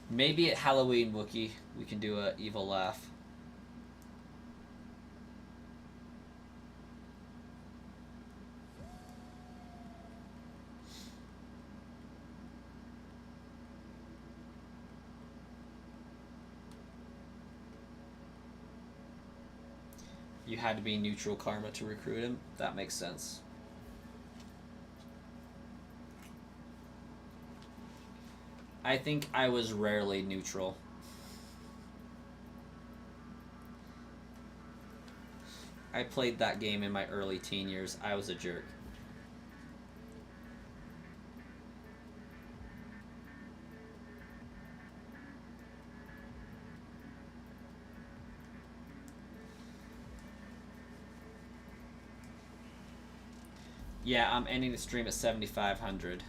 Maybe at Halloween, Wookie, we can do a evil laugh. You had to be neutral karma to recruit him. That makes sense. I think I was rarely neutral. I played that game in my early teen years. I was a jerk. Yeah, I'm ending the stream at 7,500.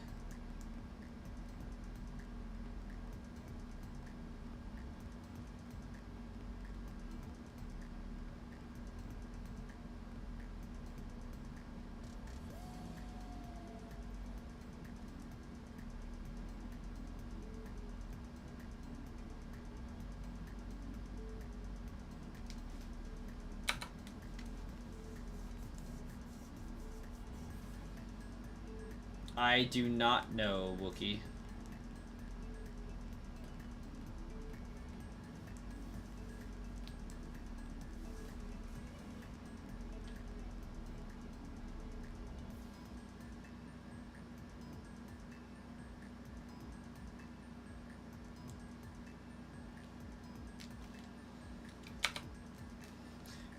I do not know, Wookie.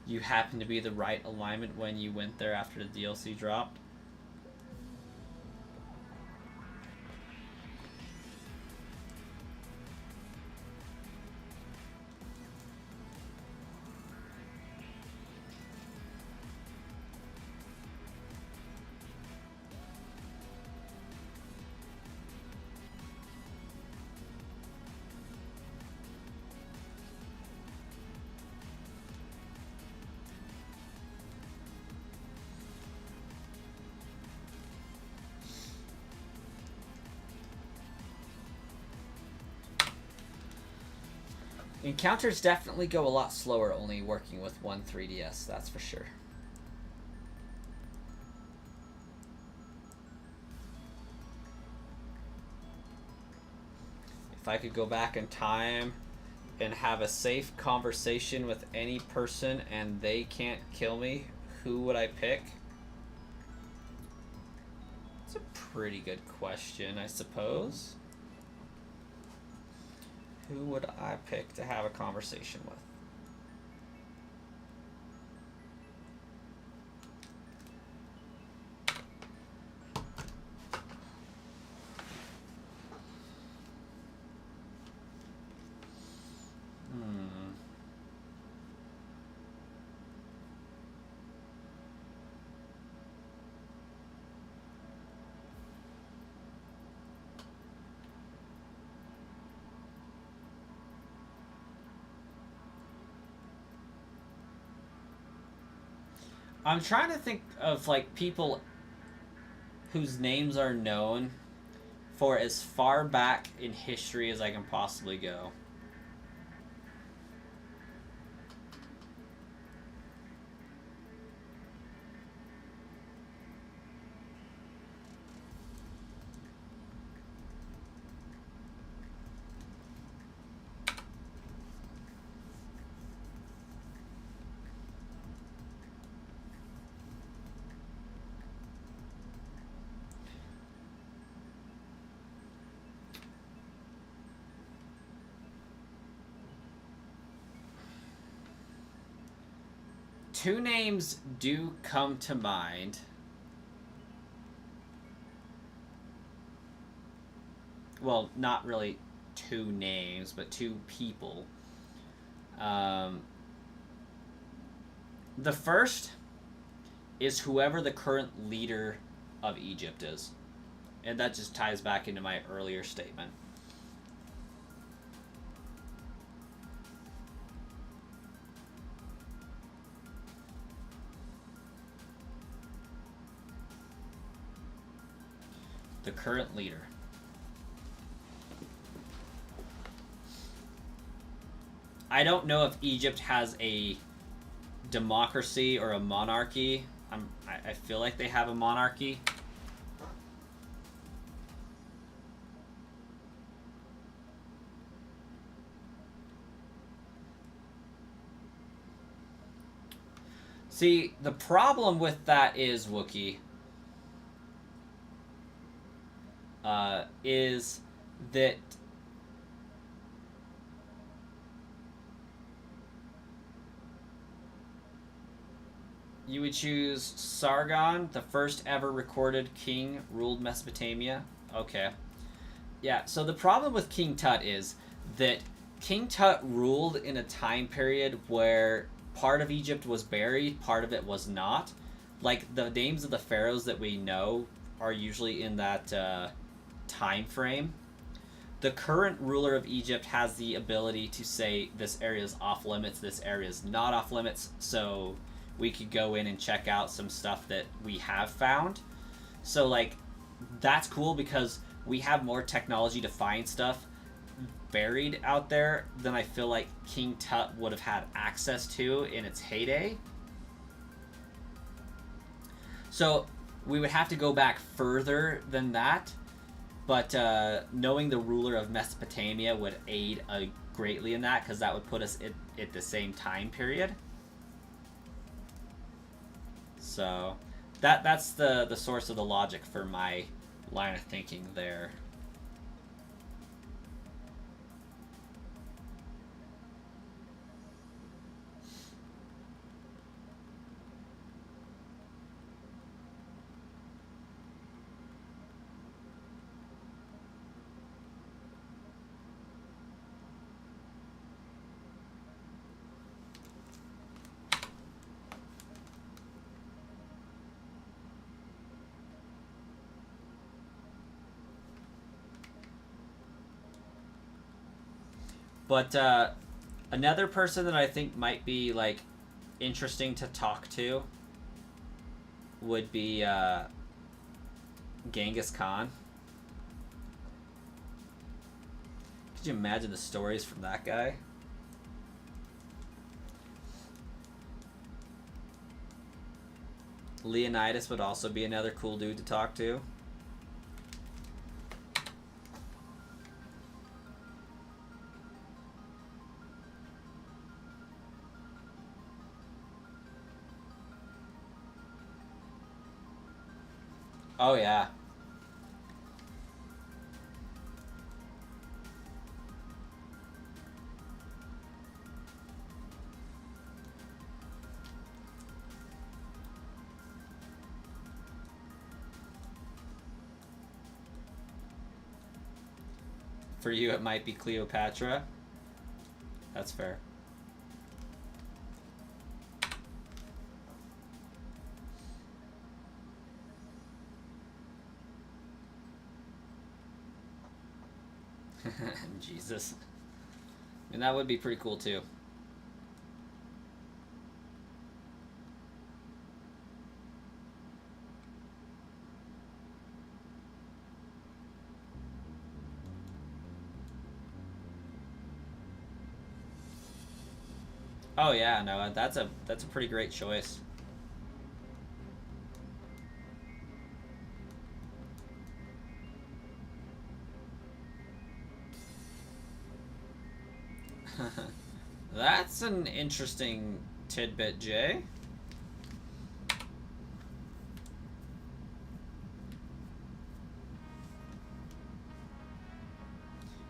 You happen to be the right alignment when you went there after the DLC dropped. Encounters definitely go a lot slower only working with one 3DS, that's for sure. If I could go back in time and have a safe conversation with any person and they can't kill me, who would I pick? It's a pretty good question, I suppose. Who would I pick to have a conversation with? I'm trying to think of like people whose names are known for as far back in history as I can possibly go. Two names do come to mind. Well, not really two names, but two people. The first is whoever the current leader of Egypt is. And that just ties back into my earlier statement. The current leader. I don't know if Egypt has a democracy or a monarchy. I feel like they have a monarchy. See, the problem with that is, Wookie, is that you would choose Sargon, the first ever recorded king, ruled Mesopotamia. Okay. Yeah, so the problem with King Tut is that King Tut ruled in a time period where part of Egypt was buried, part of it was not. like the names of the pharaohs that we know are usually in that time frame. The current ruler of Egypt has the ability to say this area is off limits, this area is not off limits, so we could go in and check out some stuff that we have found. So like that's cool because we have more technology to find stuff buried out there than I feel like King Tut would have had access to in its heyday. So we would have to go back further than that, but knowing the ruler of Mesopotamia would aid greatly in that, because that would put us at the same time period. So that's the source of the logic for my line of thinking there. But another person that I think might be like interesting to talk to would be Genghis Khan. Could you imagine the stories from that guy? Leonidas would also be another cool dude to talk to. Oh yeah. For you, it might be Cleopatra. That's fair. Jesus. I mean, that would be pretty cool too. Oh yeah, no, that's a pretty great choice. That's an interesting tidbit, Jay.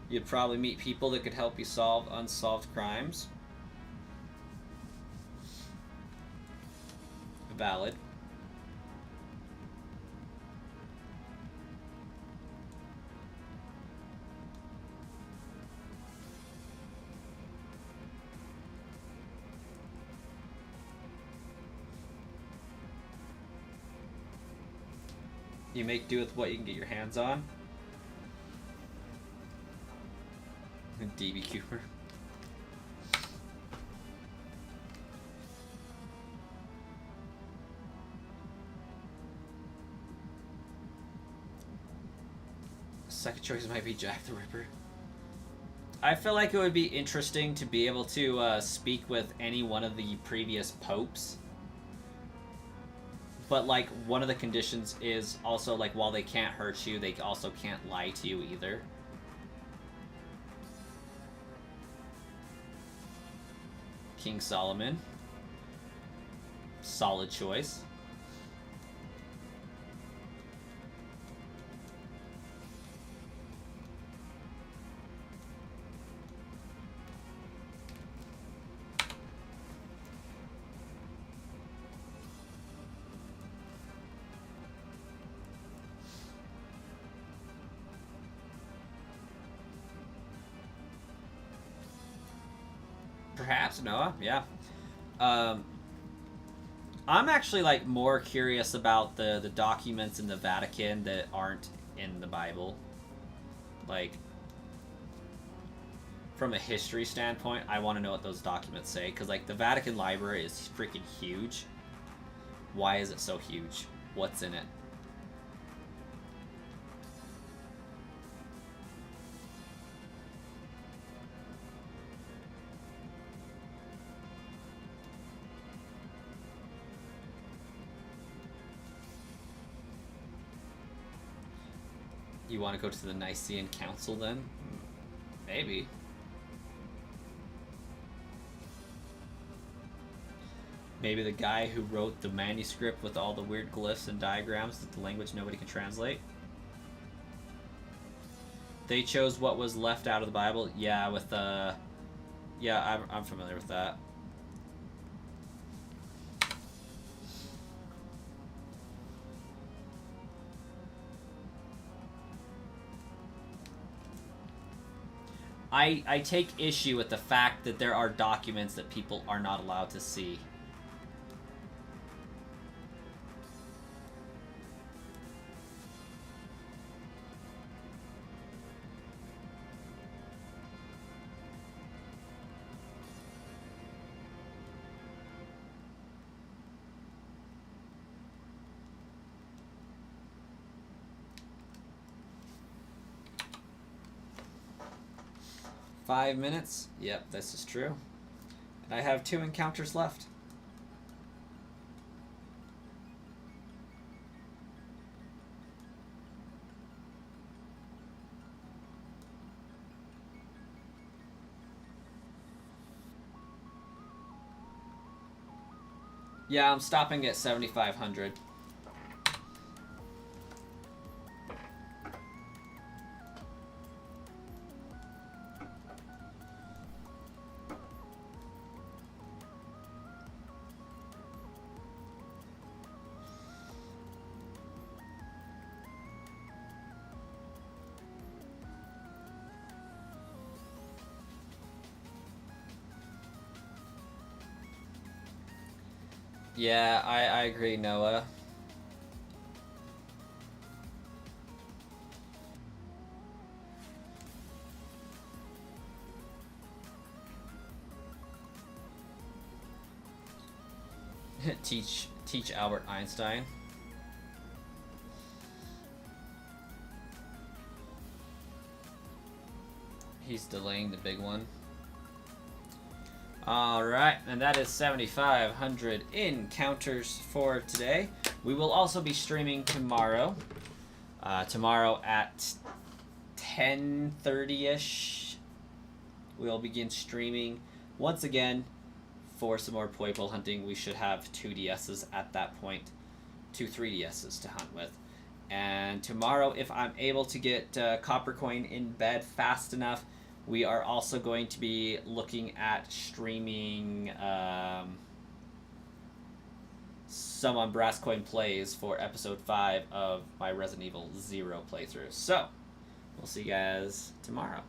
You'd probably meet people that could help you solve unsolved crimes. Valid. You make do with what you can get your hands on. DB Cooper. Second choice might be Jack the Ripper. I feel like it would be interesting to be able to speak with any one of the previous popes. But, like, one of the conditions is also, like, while they can't hurt you, they also can't lie to you either. King Solomon. Solid choice. Perhaps Noah, yeah. I'm actually like more curious about the documents in the Vatican that aren't in the Bible. Like, from a history standpoint, I want to know what those documents say, because like the Vatican Library is freaking huge. Why is it so huge? What's in it? You want to go to the Nicene Council then? Maybe. Maybe the guy who wrote the manuscript with all the weird glyphs and diagrams that the language nobody can translate. They chose what was left out of the Bible. Yeah, with yeah, I'm familiar with that. I take issue with the fact that there are documents that people are not allowed to see. $5 minutes? Yep, this is true. And I have 2 encounters left. Yeah, I'm stopping at 7,500. Yeah, I agree, Noah. teach Albert Einstein. He's delaying the big one. Alright, and that is 7,500 encounters for today. We will also be streaming tomorrow. Tomorrow at 10:30ish. We'll begin streaming once again for some more Poipole hunting. We should have 2 DSs at that point. 2 3DSs to hunt with. And tomorrow, if I'm able to get Copper Coin in bed fast enough, we are also going to be looking at streaming some on Brass Coin Plays for episode 5 of my Resident Evil 0 playthrough. So, we'll see you guys tomorrow.